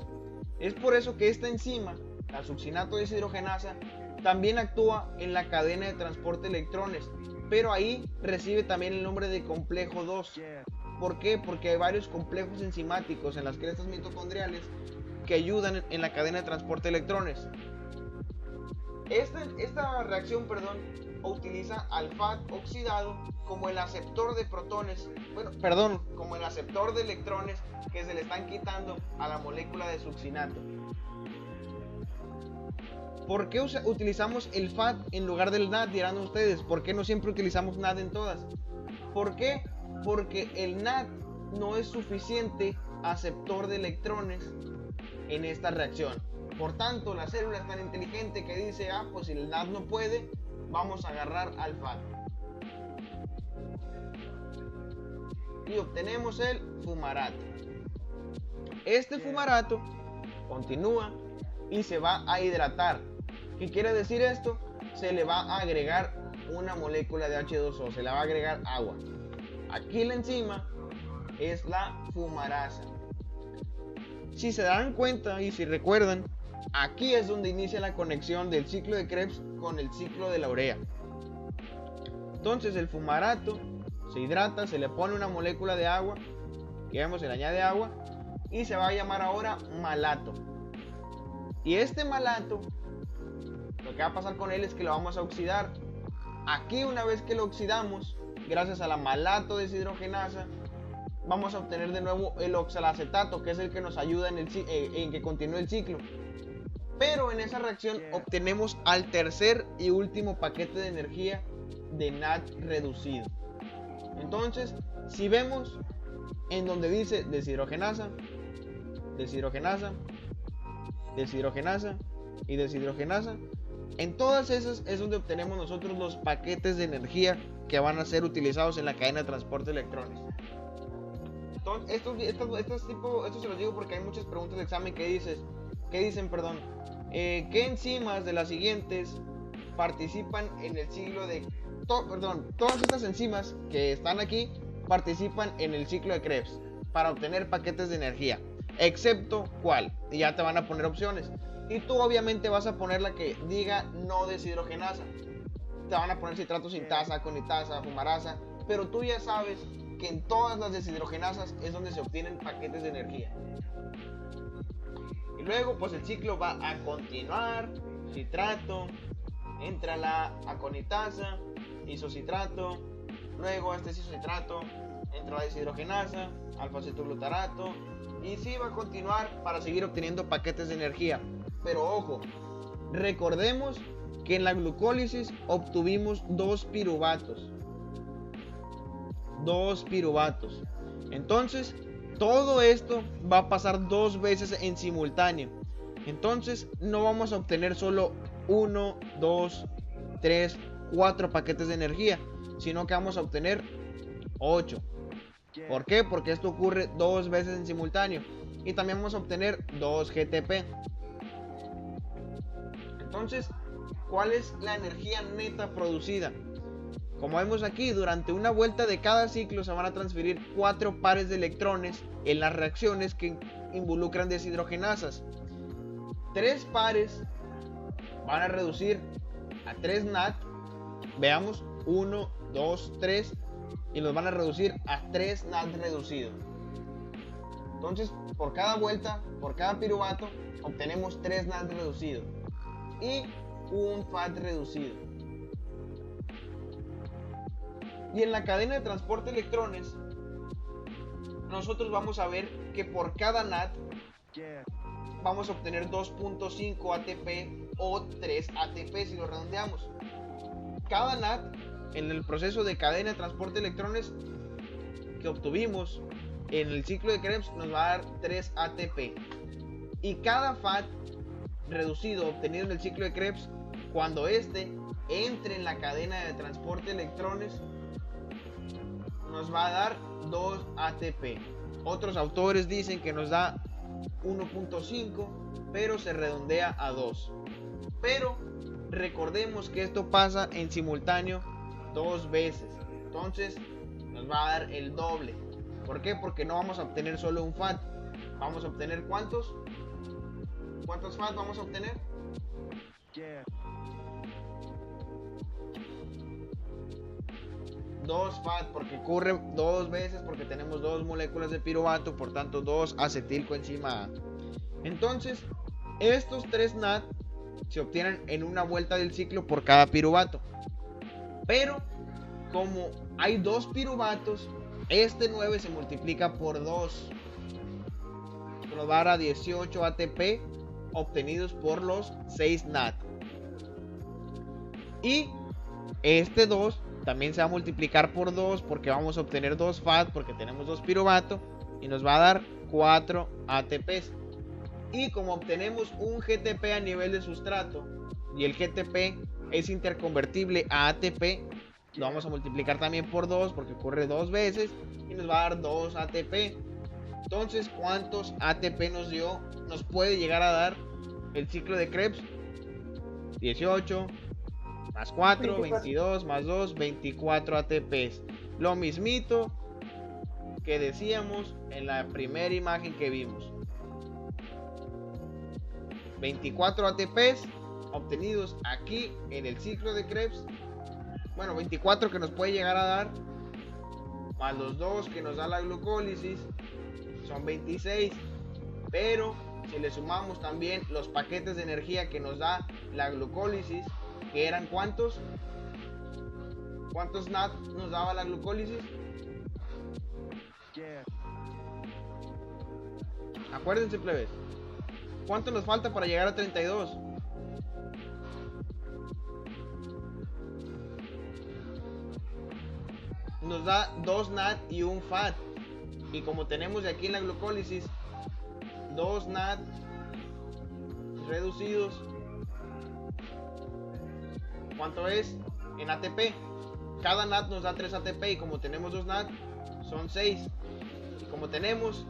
Es por eso que esta enzima, la succinato deshidrogenasa, también actúa en la cadena de transporte de electrones, pero ahí recibe también el nombre de complejo 2. ¿Por qué? Porque hay varios complejos enzimáticos en las crestas mitocondriales que ayudan en la cadena de transporte de electrones. Esta reacción, utiliza al FAT oxidado como el aceptor de protones, como el aceptor de electrones que se le están quitando a la molécula de succinato. ¿Por qué utilizamos el FAT en lugar del NAD? Dirán ustedes. ¿Por qué no siempre utilizamos NAD en todas? ¿Por qué? Porque el NAD no es suficiente aceptor de electrones en esta reacción. Por tanto, la célula es tan inteligente que dice, pues si el NAD no puede, vamos a agarrar al FAT. Y obtenemos el fumarato. Este fumarato continúa y se va a hidratar. ¿Qué quiere decir esto? Se le va a agregar una molécula de H2O, se le va a agregar agua. Aquí la enzima es la fumarasa. Si se dan cuenta y si recuerdan, aquí es donde inicia la conexión del ciclo de Krebs con el ciclo de la urea. Entonces el fumarato se hidrata, se le pone una molécula de agua, que vemos, se le añade agua, y se va a llamar ahora malato. Y este malato, lo que va a pasar con él es que lo vamos a oxidar. Aquí, una vez que lo oxidamos, gracias a la malato deshidrogenasa, vamos a obtener de nuevo el oxalacetato, que es el que nos ayuda en que continúe el ciclo. Pero en esa reacción obtenemos al tercer y último paquete de energía de NAD reducido. Entonces, si vemos en donde dice deshidrogenasa, deshidrogenasa, deshidrogenasa y deshidrogenasa, en todas esas es donde obtenemos nosotros los paquetes de energía que van a ser utilizados en la cadena de transporte de electrones. Entonces, esto se los digo porque hay muchas preguntas de examen que dicen, ¿qué enzimas de las siguientes participan en el ciclo de... todas estas enzimas que están aquí participan en el ciclo de Krebs para obtener paquetes de energía, excepto cuál, y ya te van a poner opciones. Y tú obviamente vas a poner la que diga no deshidrogenasa. Te van a poner citrato sintasa, conitasa, fumarasa, pero tú ya sabes que en todas las deshidrogenasas es donde se obtienen paquetes de energía. Y luego pues el ciclo va a continuar, citrato, entra la aconitasa, isocitrato, luego este es isocitrato, entra la deshidrogenasa, alfa-cetoglutarato, y sí va a continuar para seguir obteniendo paquetes de energía. Pero ojo, recordemos que en la glucólisis obtuvimos 2 piruvatos. Entonces, todo esto va a pasar 2 veces en simultáneo. Entonces, no vamos a obtener solo 1, 2, 3, 4 paquetes de energía, sino que vamos a obtener 8. ¿Por qué? Porque esto ocurre 2 veces en simultáneo. Y también vamos a obtener 2 GTP. Entonces, ¿cuál es la energía neta producida? Como vemos aquí, durante una vuelta de cada ciclo se van a transferir 4 pares de electrones en las reacciones que involucran deshidrogenasas. 3 pares van a reducir a 3 NAT. Veamos, 1, 2, 3. Y los van a reducir a 3 NAT reducido. Entonces, por cada vuelta, por cada piruvato, obtenemos 3 NAT reducido y un FAT reducido. Y en la cadena de transporte de electrones, nosotros vamos a ver que por cada NAT vamos a obtener 2.5 ATP o 3 ATP si lo redondeamos. Cada NAT en el proceso de cadena de transporte de electrones que obtuvimos en el ciclo de Krebs nos va a dar 3 ATP. Y cada FAT reducido obtenido en el ciclo de Krebs, cuando este entre en la cadena de transporte de electrones, nos va a dar 2 ATP. Otros autores dicen que nos da 1.5, pero se redondea a 2. Pero recordemos que esto pasa en simultáneo 2 veces. Entonces nos va a dar el doble. ¿Por qué? Porque no vamos a obtener solo un FAT. Vamos a obtener ¿cuántos? ¿Cuántos FAT vamos a obtener? Dos FAT, porque ocurre 2 veces, porque tenemos 2 moléculas de piruvato, por tanto 2 acetilcoenzima A. Entonces, estos 3 NAT se obtienen en una vuelta del ciclo por cada piruvato. Pero, como hay 2 piruvatos, este 9 se multiplica por 2. Nos va a dar a 18 ATP obtenidos por los 6 NAT. Y este 2 también se va a multiplicar por 2 porque vamos a obtener 2 FAT porque tenemos 2 piruvato y nos va a dar 4 ATPs. Y como obtenemos un GTP a nivel de sustrato y el GTP es interconvertible a ATP, lo vamos a multiplicar también por 2 porque ocurre 2 veces y nos va a dar 2 ATP. Entonces, ¿cuántos ATP nos puede llegar a dar el ciclo de Krebs? 18 más 4, 22 más 2, 24 ATPs. Lo mismito que decíamos en la primera imagen que vimos. 24 ATPs obtenidos aquí en el ciclo de Krebs. Bueno, 24 que nos puede llegar a dar, más los 2 que nos da la glucólisis, son 26. Pero si le sumamos también los paquetes de energía que nos da la glucólisis, que eran ¿cuántos? ¿Cuántos NAT nos daba la glucólisis? Acuérdense, plebes. ¿Cuánto nos falta para llegar a 32? Nos da 2 NAT y un FAT. Y como tenemos de aquí en la glucólisis 2 NAT reducidos, ¿cuánto es en ATP? Cada NAT nos da 3 ATP y como tenemos 2 NAT son 6. Y como tenemos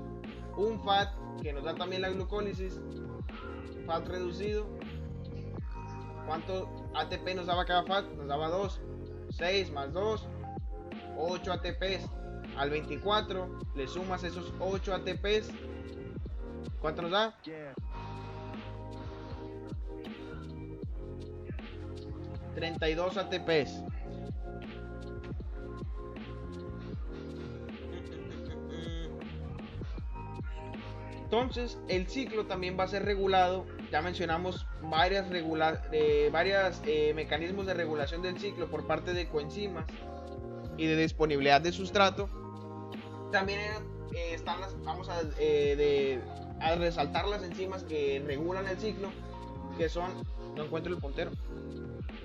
un FAT que nos da también la glucólisis, FAT reducido, ¿cuánto ATP nos daba cada FAT? Nos daba 2. 6 más 2, 8 ATPs. Al 24 le sumas esos 8 ATPs, ¿cuánto nos da? 32 ATPs. Entonces el ciclo también va a ser regulado. Ya mencionamos varios mecanismos de regulación del ciclo por parte de coenzimas y de disponibilidad de sustrato. También vamos a resaltar las enzimas que regulan el ciclo, que son, no encuentro el puntero,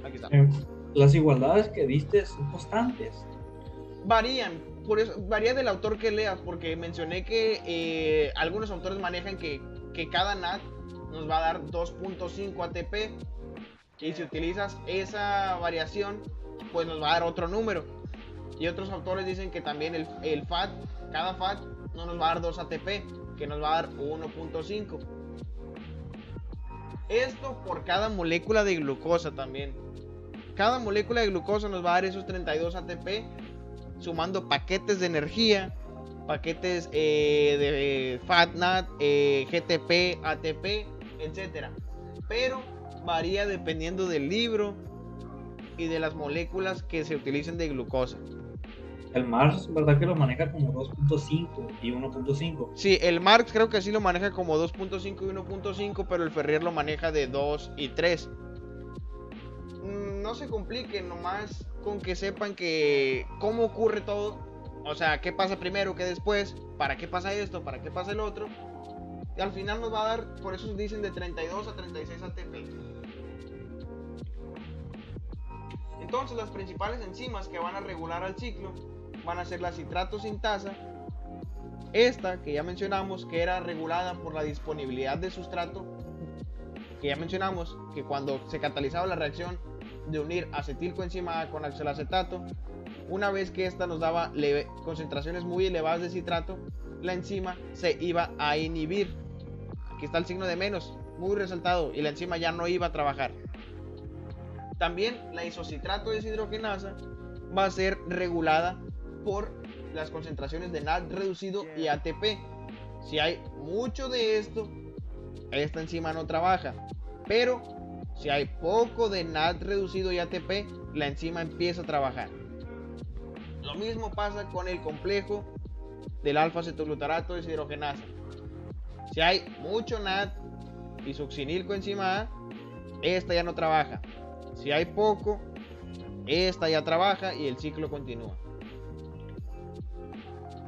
aquí está. Las igualdades que diste son constantes. Varían, por eso varía del autor que leas, porque mencioné que algunos autores manejan que cada NAD nos va a dar 2.5 ATP, y si utilizas esa variación, pues nos va a dar otro número. Y otros autores dicen que también el FAT, cada FAT no nos va a dar 2 ATP, que nos va a dar 1.5. Esto por cada molécula de glucosa también. Cada molécula de glucosa nos va a dar esos 32 ATP, sumando paquetes de energía, paquetes de FAT, NAD, GTP, ATP, etc. Pero varía dependiendo del libro y de las moléculas que se utilicen de glucosa. El Mars, ¿verdad que lo maneja como 2.5 y 1.5? Sí, el Marx creo que sí lo maneja como 2.5 y 1.5, pero el Ferrier lo maneja de 2 y 3. No se compliquen, nomás con que sepan que cómo ocurre todo. O sea, qué pasa primero, qué después, para qué pasa esto, para qué pasa el otro. Y al final nos va a dar, por eso dicen de 32 a 36 ATP. Entonces las principales enzimas que van a regular al ciclo van a ser la citrato sintasa, esta que ya mencionamos que era regulada por la disponibilidad de sustrato, que ya mencionamos que cuando se catalizaba la reacción de unir acetilcoenzima A con oxalacetato, una vez que esta nos daba concentraciones muy elevadas de citrato, la enzima se iba a inhibir. Aquí está el signo de menos, muy resaltado, y la enzima ya no iba a trabajar. También la isocitrato deshidrogenasa va a ser regulada por las concentraciones de NAD reducido y ATP. Si hay mucho de esto, esta enzima no trabaja, pero si hay poco de NAD reducido y ATP, la enzima empieza a trabajar. Lo mismo pasa con el complejo del alfa-cetoglutarato deshidrogenasa. Si hay mucho NAD y succinilcoenzima A, esta ya no trabaja. Si hay poco, esta ya trabaja y el ciclo continúa.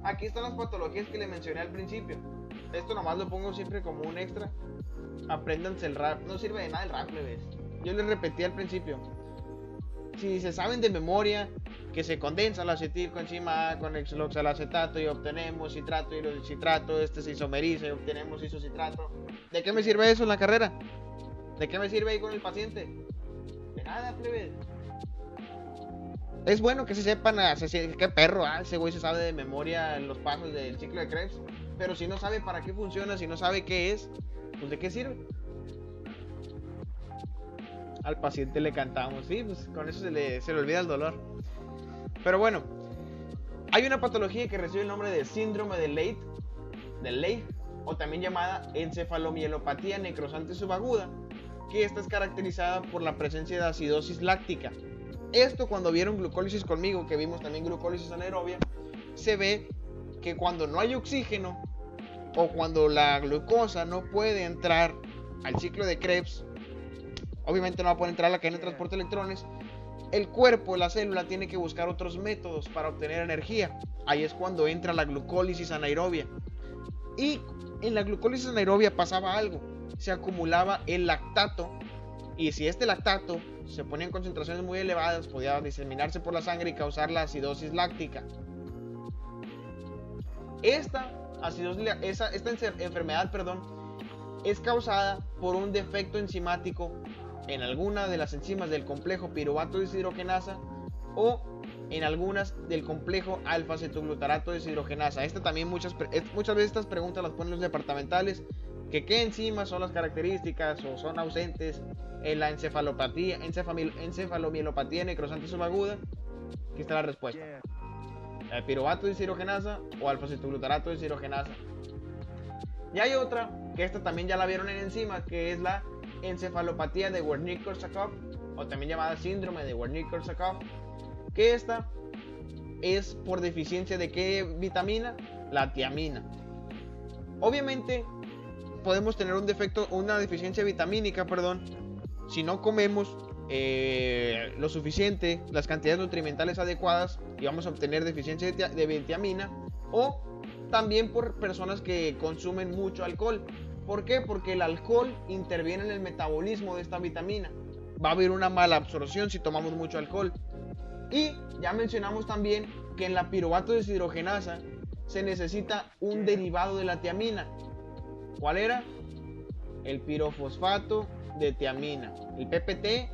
Aquí están las patologías que le mencioné al principio. Esto nomás lo pongo siempre como un extra. Apréndanse el rap, no sirve de nada el rap, ¿ves? Yo les repetí al principio. Si se saben de memoria que se condensa la acetilcoenzima A con el oxalacetato y obtenemos citrato y el citrato, este se isomeriza y obtenemos isocitrato, ¿de qué me sirve eso en la carrera? ¿De qué me sirve ahí con el paciente? De nada, plebe. Es bueno que se sepan, qué perro, ese güey se sabe de memoria los pasos del ciclo de Krebs, pero si no sabe para qué funciona, si no sabe qué es, pues ¿de qué sirve? Al paciente le cantamos, sí, pues con eso se le olvida el dolor. Pero bueno, hay una patología que recibe el nombre de síndrome de Leigh, o también llamada encefalomielopatía necrosante subaguda, que esta es caracterizada por la presencia de acidosis láctica. Esto, cuando vieron glucólisis conmigo, que vimos también glucólisis anaerobia, se ve que cuando no hay oxígeno o cuando la glucosa no puede entrar al ciclo de Krebs, obviamente no va a poder entrar a la cadena de transporte de electrones, el cuerpo, la célula, tiene que buscar otros métodos para obtener energía. Ahí es cuando entra la glucólisis anaerobia. Y en la glucólisis anaerobia pasaba algo, se acumulaba el lactato, y si este lactato se ponía en concentraciones muy elevadas, podía diseminarse por la sangre y causar la acidosis láctica. Esta enfermedad, es causada por un defecto enzimático en alguna de las enzimas del complejo piruvato deshidrogenasa o en algunas del complejo alfa-cetoglutarato deshidrogenasa. También muchas veces estas preguntas las ponen los departamentales, que qué enzimas son las características o son ausentes en la encefalomielopatía necrosante subaguda. Aquí está la respuesta: piruvato deshidrogenasa o alfa-cetoglutarato deshidrogenasa. Y hay otra, que esta también ya la vieron en enzima, que es la encefalopatía de Wernicke-Korsakoff, o también llamada síndrome de Wernicke-Korsakoff, que esta es por deficiencia de ¿qué vitamina? La tiamina. Obviamente podemos tener una deficiencia vitamínica, si no comemos lo suficiente, las cantidades nutrimentales adecuadas, y vamos a obtener deficiencia de tiamina, o también por personas que consumen mucho alcohol. ¿Por qué? Porque el alcohol interviene en el metabolismo de esta vitamina. Va a haber una mala absorción si tomamos mucho alcohol. Y ya mencionamos también que en la piruvato deshidrogenasa se necesita un derivado de la tiamina. ¿Cuál era? El pirofosfato de tiamina, el PPT,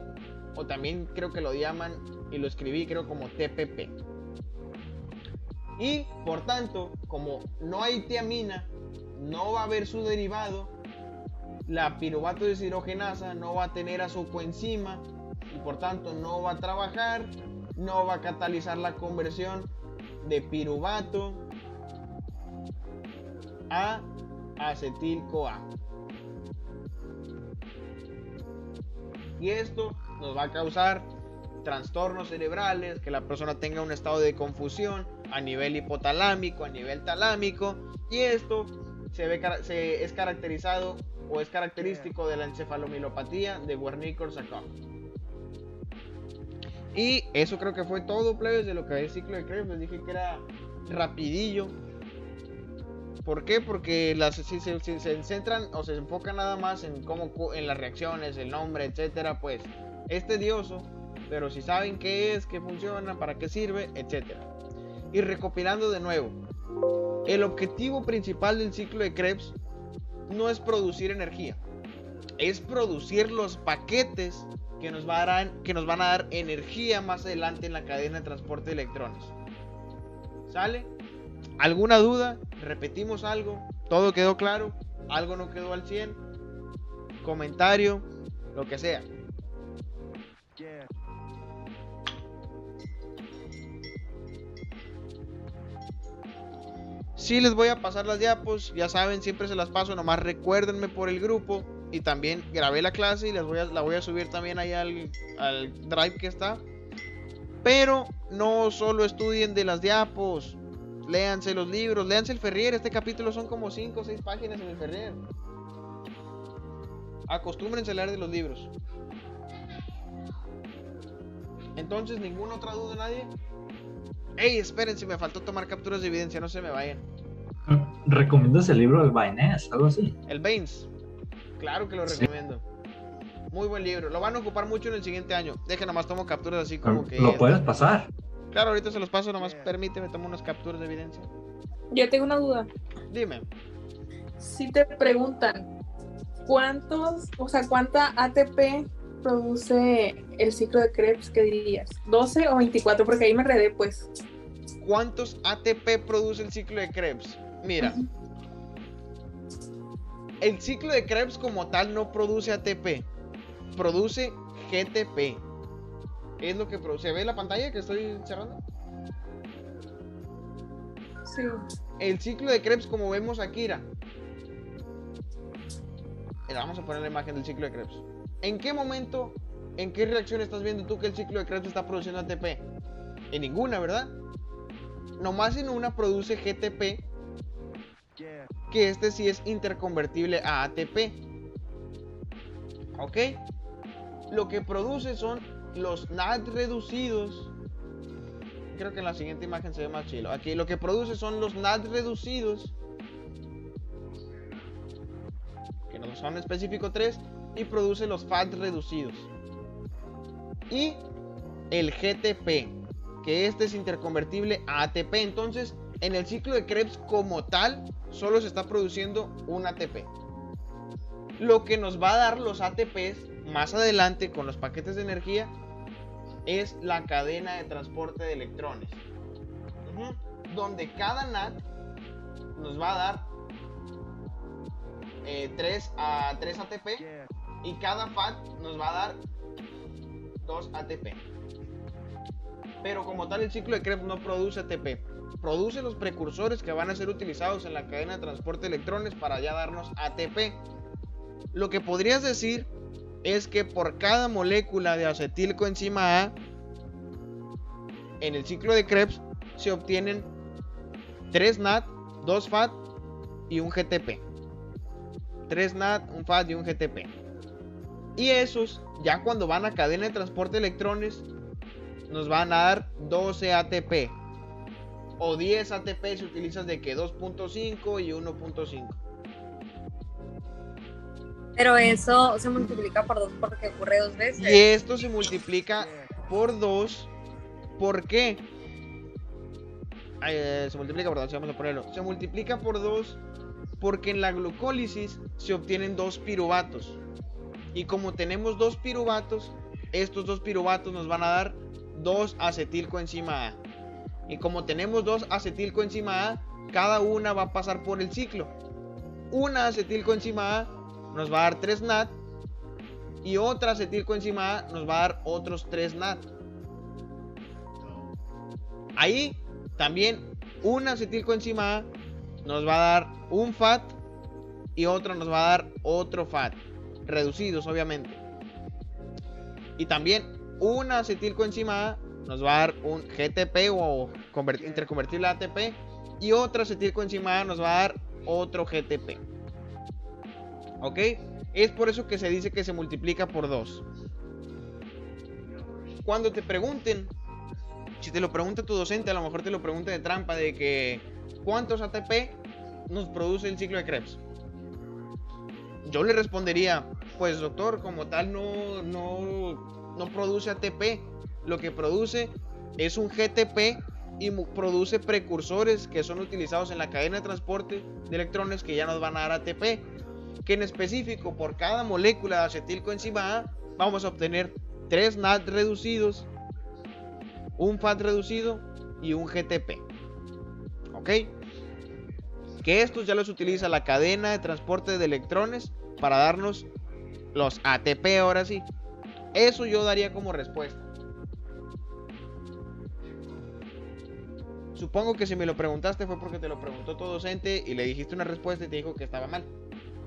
o también creo que lo llaman, y lo escribí creo como TPP. Y por tanto, como no hay tiamina, no va a haber su derivado, la piruvato deshidrogenasa no va a tener a su coenzima y por tanto no va a trabajar, no va a catalizar la conversión de piruvato a acetil-CoA. Y esto nos va a causar trastornos cerebrales, que la persona tenga un estado de confusión a nivel hipotalámico, a nivel talámico, y esto es caracterizado o es característico de la encefalomielopatía de Wernicke-Korsakoff. Y eso creo que fue todo, plebes, de lo que es el ciclo de Krebs. Les dije que era rapidillo. ¿Por qué? Porque si se centran o se enfocan nada más en en las reacciones, el nombre, etcétera, pues es tedioso. Pero si saben qué es, qué funciona, para qué sirve, etcétera. Y recopilando de nuevo, el objetivo principal del ciclo de Krebs no es producir energía, es producir los paquetes que nos van a dar energía más adelante en la cadena de transporte de electrones. ¿Sale? ¿Alguna duda? ¿Repetimos algo? ¿Todo quedó claro? ¿Algo no quedó al 100? ¿Comentario? Lo que sea. Sí, les voy a pasar las diapos, ya saben, siempre se las paso, nomás recuérdenme por el grupo. Y también grabé la clase y la voy a subir también ahí al drive que está. Pero no solo estudien de las diapos, léanse los libros, léanse el Ferrier. Este capítulo son como 5 o 6 páginas en el Ferrier. Acostúmbrense a leer de los libros. Entonces, ¿ninguna otra duda, nadie? Ey, espérense, me faltó tomar capturas de evidencia, no se me vayan. ¿Recomiendas el libro de Bainés, algo así? El Baines, claro que lo recomiendo. Muy buen libro, lo van a ocupar mucho en el siguiente año. Dejen, nomás tomo capturas así como que... ¿Lo puedes pasar? Claro, ahorita se los paso, nomás permíteme, tomo unas capturas de evidencia. Yo tengo una duda. Dime. Si te preguntan cuánta ATP produce el ciclo de Krebs, ¿qué dirías? ¿12 o 24? Porque ahí me enredé, pues. ¿Cuántos ATP produce el ciclo de Krebs? Mira, el ciclo de Krebs como tal no produce ATP, produce GTP. Es lo que produce. ¿Se ve la pantalla que estoy cerrando? Sí. El ciclo de Krebs, como vemos aquí, vamos a poner la imagen del ciclo de Krebs. ¿En qué momento, en qué reacción estás viendo tú que el ciclo de Krebs está produciendo ATP? En ninguna, ¿verdad? Nomás en una produce GTP, que este sí es interconvertible a ATP. ¿Ok? Lo que produce son los NAD reducidos. Creo que en la siguiente imagen se ve más chilo. Aquí lo que produce son los NAD reducidos, que no son específico 3, y produce los FAT reducidos. Y el GTP, que este es interconvertible a ATP. Entonces, en el ciclo de Krebs como tal, solo se está produciendo un ATP. Lo que nos va a dar los ATPs más adelante con los paquetes de energía es la cadena de transporte de electrones, donde cada NAD nos va a dar 3 ATP y cada FAT nos va a dar 2 ATP. Pero como tal, el ciclo de Krebs no produce ATP, produce los precursores que van a ser utilizados en la cadena de transporte de electrones para ya darnos ATP. Lo que podrías decir es que por cada molécula de acetilcoenzima A en el ciclo de Krebs se obtienen 3 NAD, 2 FAT y un GTP. 3 NAD, un FAT y un GTP. Y esos, ya cuando van a cadena de transporte de electrones, nos van a dar 12 ATP. O 10 ATP si utilizas de que 2.5 y 1.5. Pero eso se multiplica por 2 porque ocurre 2 veces. Y esto se multiplica por 2. ¿Por qué? Se multiplica por 2, vamos a ponerlo. Se multiplica por 2 porque en la glucólisis se obtienen 2 piruvatos. Y como tenemos 2 piruvatos, estos 2 piruvatos nos van a dar 2 acetilcoenzima A. Y como tenemos 2 acetilcoenzima A, cada una va a pasar por el ciclo. Una acetilcoenzima A nos va a dar 3 NAD y otra acetilcoenzima A nos va a dar otros 3 NAD. Ahí también una acetilcoenzima A nos va a dar un FAT y otra nos va a dar otro FAT, reducidos obviamente. Y también una acetilcoenzima A nos va a dar un GTP o interconvertible a ATP y otra acetilcoenzima A nos va a dar otro GTP. ¿Ok? Es por eso que se dice que se multiplica por 2. Cuando te pregunten, si te lo pregunta tu docente, a lo mejor te lo pregunta de trampa, de que ¿cuántos ATP nos produce el ciclo de Krebs? Yo le respondería, pues doctor, como tal no produce ATP. Lo que produce es un GTP y produce precursores que son utilizados en la cadena de transporte de electrones que ya nos van a dar ATP. Que en específico por cada molécula de acetilcoenzima A vamos a obtener 3 NAD reducidos, un FAT reducido y un GTP. ¿Ok? Que estos ya los utiliza la cadena de transporte de electrones para darnos los ATP ahora sí. Eso yo daría como respuesta. Supongo que si me lo preguntaste fue porque te lo preguntó tu docente y le dijiste una respuesta y te dijo que estaba mal.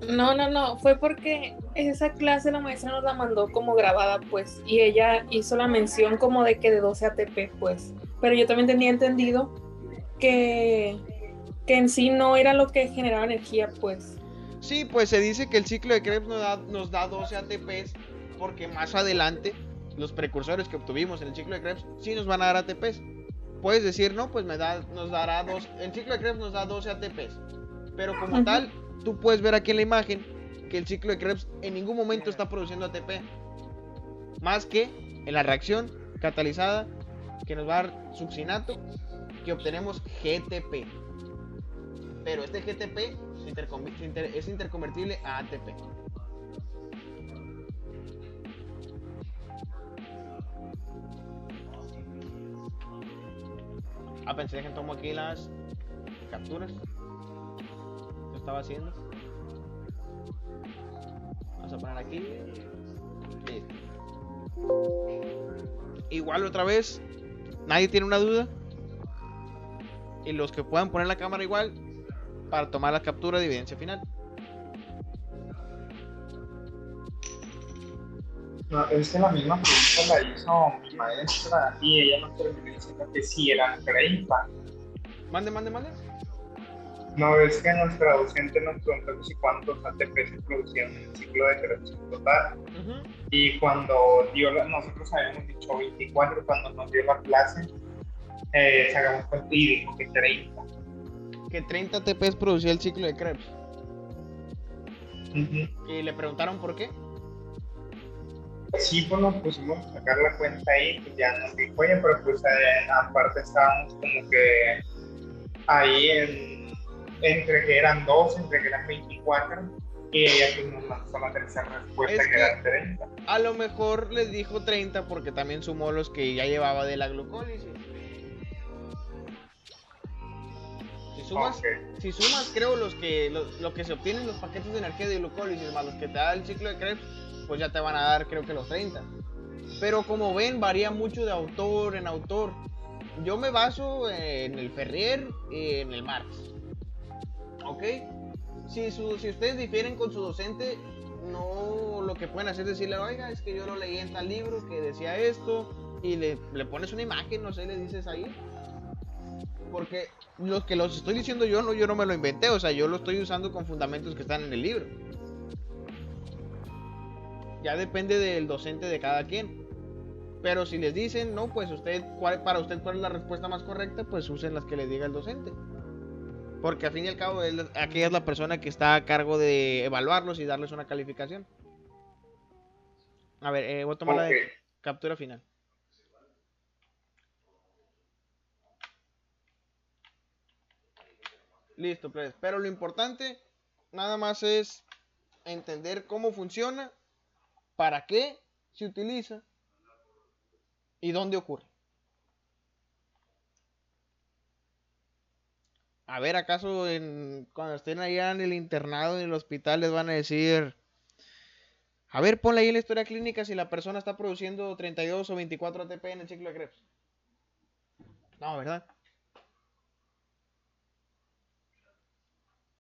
No, fue porque esa clase la maestra nos la mandó como grabada, pues, y ella hizo la mención como de que de 12 ATP, pues, pero yo también tenía entendido que en sí no era lo que generaba energía, pues. Sí, pues se dice que el ciclo de Krebs nos da 12 ATPs porque más adelante los precursores que obtuvimos en el ciclo de Krebs sí nos van a dar ATPs. Puedes decir, no, pues nos dará dos, el ciclo de Krebs nos da 12 ATPs, pero como tal, tú puedes ver aquí en la imagen que el ciclo de Krebs en ningún momento está produciendo ATP, más que en la reacción catalizada que nos va a dar succinato, que obtenemos GTP, pero este GTP es interconvertible a ATP. Pensé que tomo aquí las capturas. Lo estaba haciendo. Vamos a poner aquí. Listo. Igual otra vez. Nadie tiene una duda. Y los que puedan poner la cámara igual para tomar la captura de evidencia final. No, es que la misma pregunta la hizo mi maestra y ella nos terminó diciendo que sí eran 30. Mande. No, es que nuestra docente nos preguntó que si cuántos ATP se producían en el ciclo de Krebs total. Y cuando nosotros habíamos dicho 24, cuando nos dio la clase, sacamos cuenta y dijo que 30. Que 30 ATPs producía el ciclo de Krebs. Y le preguntaron por qué. Sí, pues nos pusimos a sacar la cuenta ahí, pues ya nos dijo, oye, pero pues aparte estábamos como que ahí entre que eran 2, entre que eran 24, y ella pues nos lanzó la tercera respuesta que eran 30. A lo mejor les dijo 30 porque también sumó los que ya llevaba de la glucólisis. Si sumas creo lo que se obtienen los paquetes de energía de glucólisis más los que te da el ciclo de Krebs, pues ya te van a dar creo que los 30. Pero como ven, varía mucho de autor en autor. Yo me baso en el Ferrier y en el Marx. ¿Ok? Si ustedes difieren con su docente, no, lo que pueden hacer es decirle, oiga, es que yo lo leí en tal libro que decía esto, y le pones una imagen, no sé, le dices ahí. Porque lo que los estoy diciendo yo no me lo inventé, o sea, yo lo estoy usando con fundamentos que están en el libro. Ya depende del docente de cada quien. Pero si les dicen, no, pues para usted cuál es la respuesta más correcta, pues usen las que les diga el docente. Porque al fin y al cabo, aquella es la persona que está a cargo de evaluarlos y darles una calificación. A ver, voy a tomar la de captura final. Listo, pues. Pero lo importante nada más es entender cómo funciona, para qué se utiliza y dónde ocurre. A ver, ¿acaso cuando estén allá en el internado, en el hospital, les van a decir, a ver, ponle ahí en la historia clínica si la persona está produciendo 32 o 24 ATP en el ciclo de Krebs? No, ¿verdad?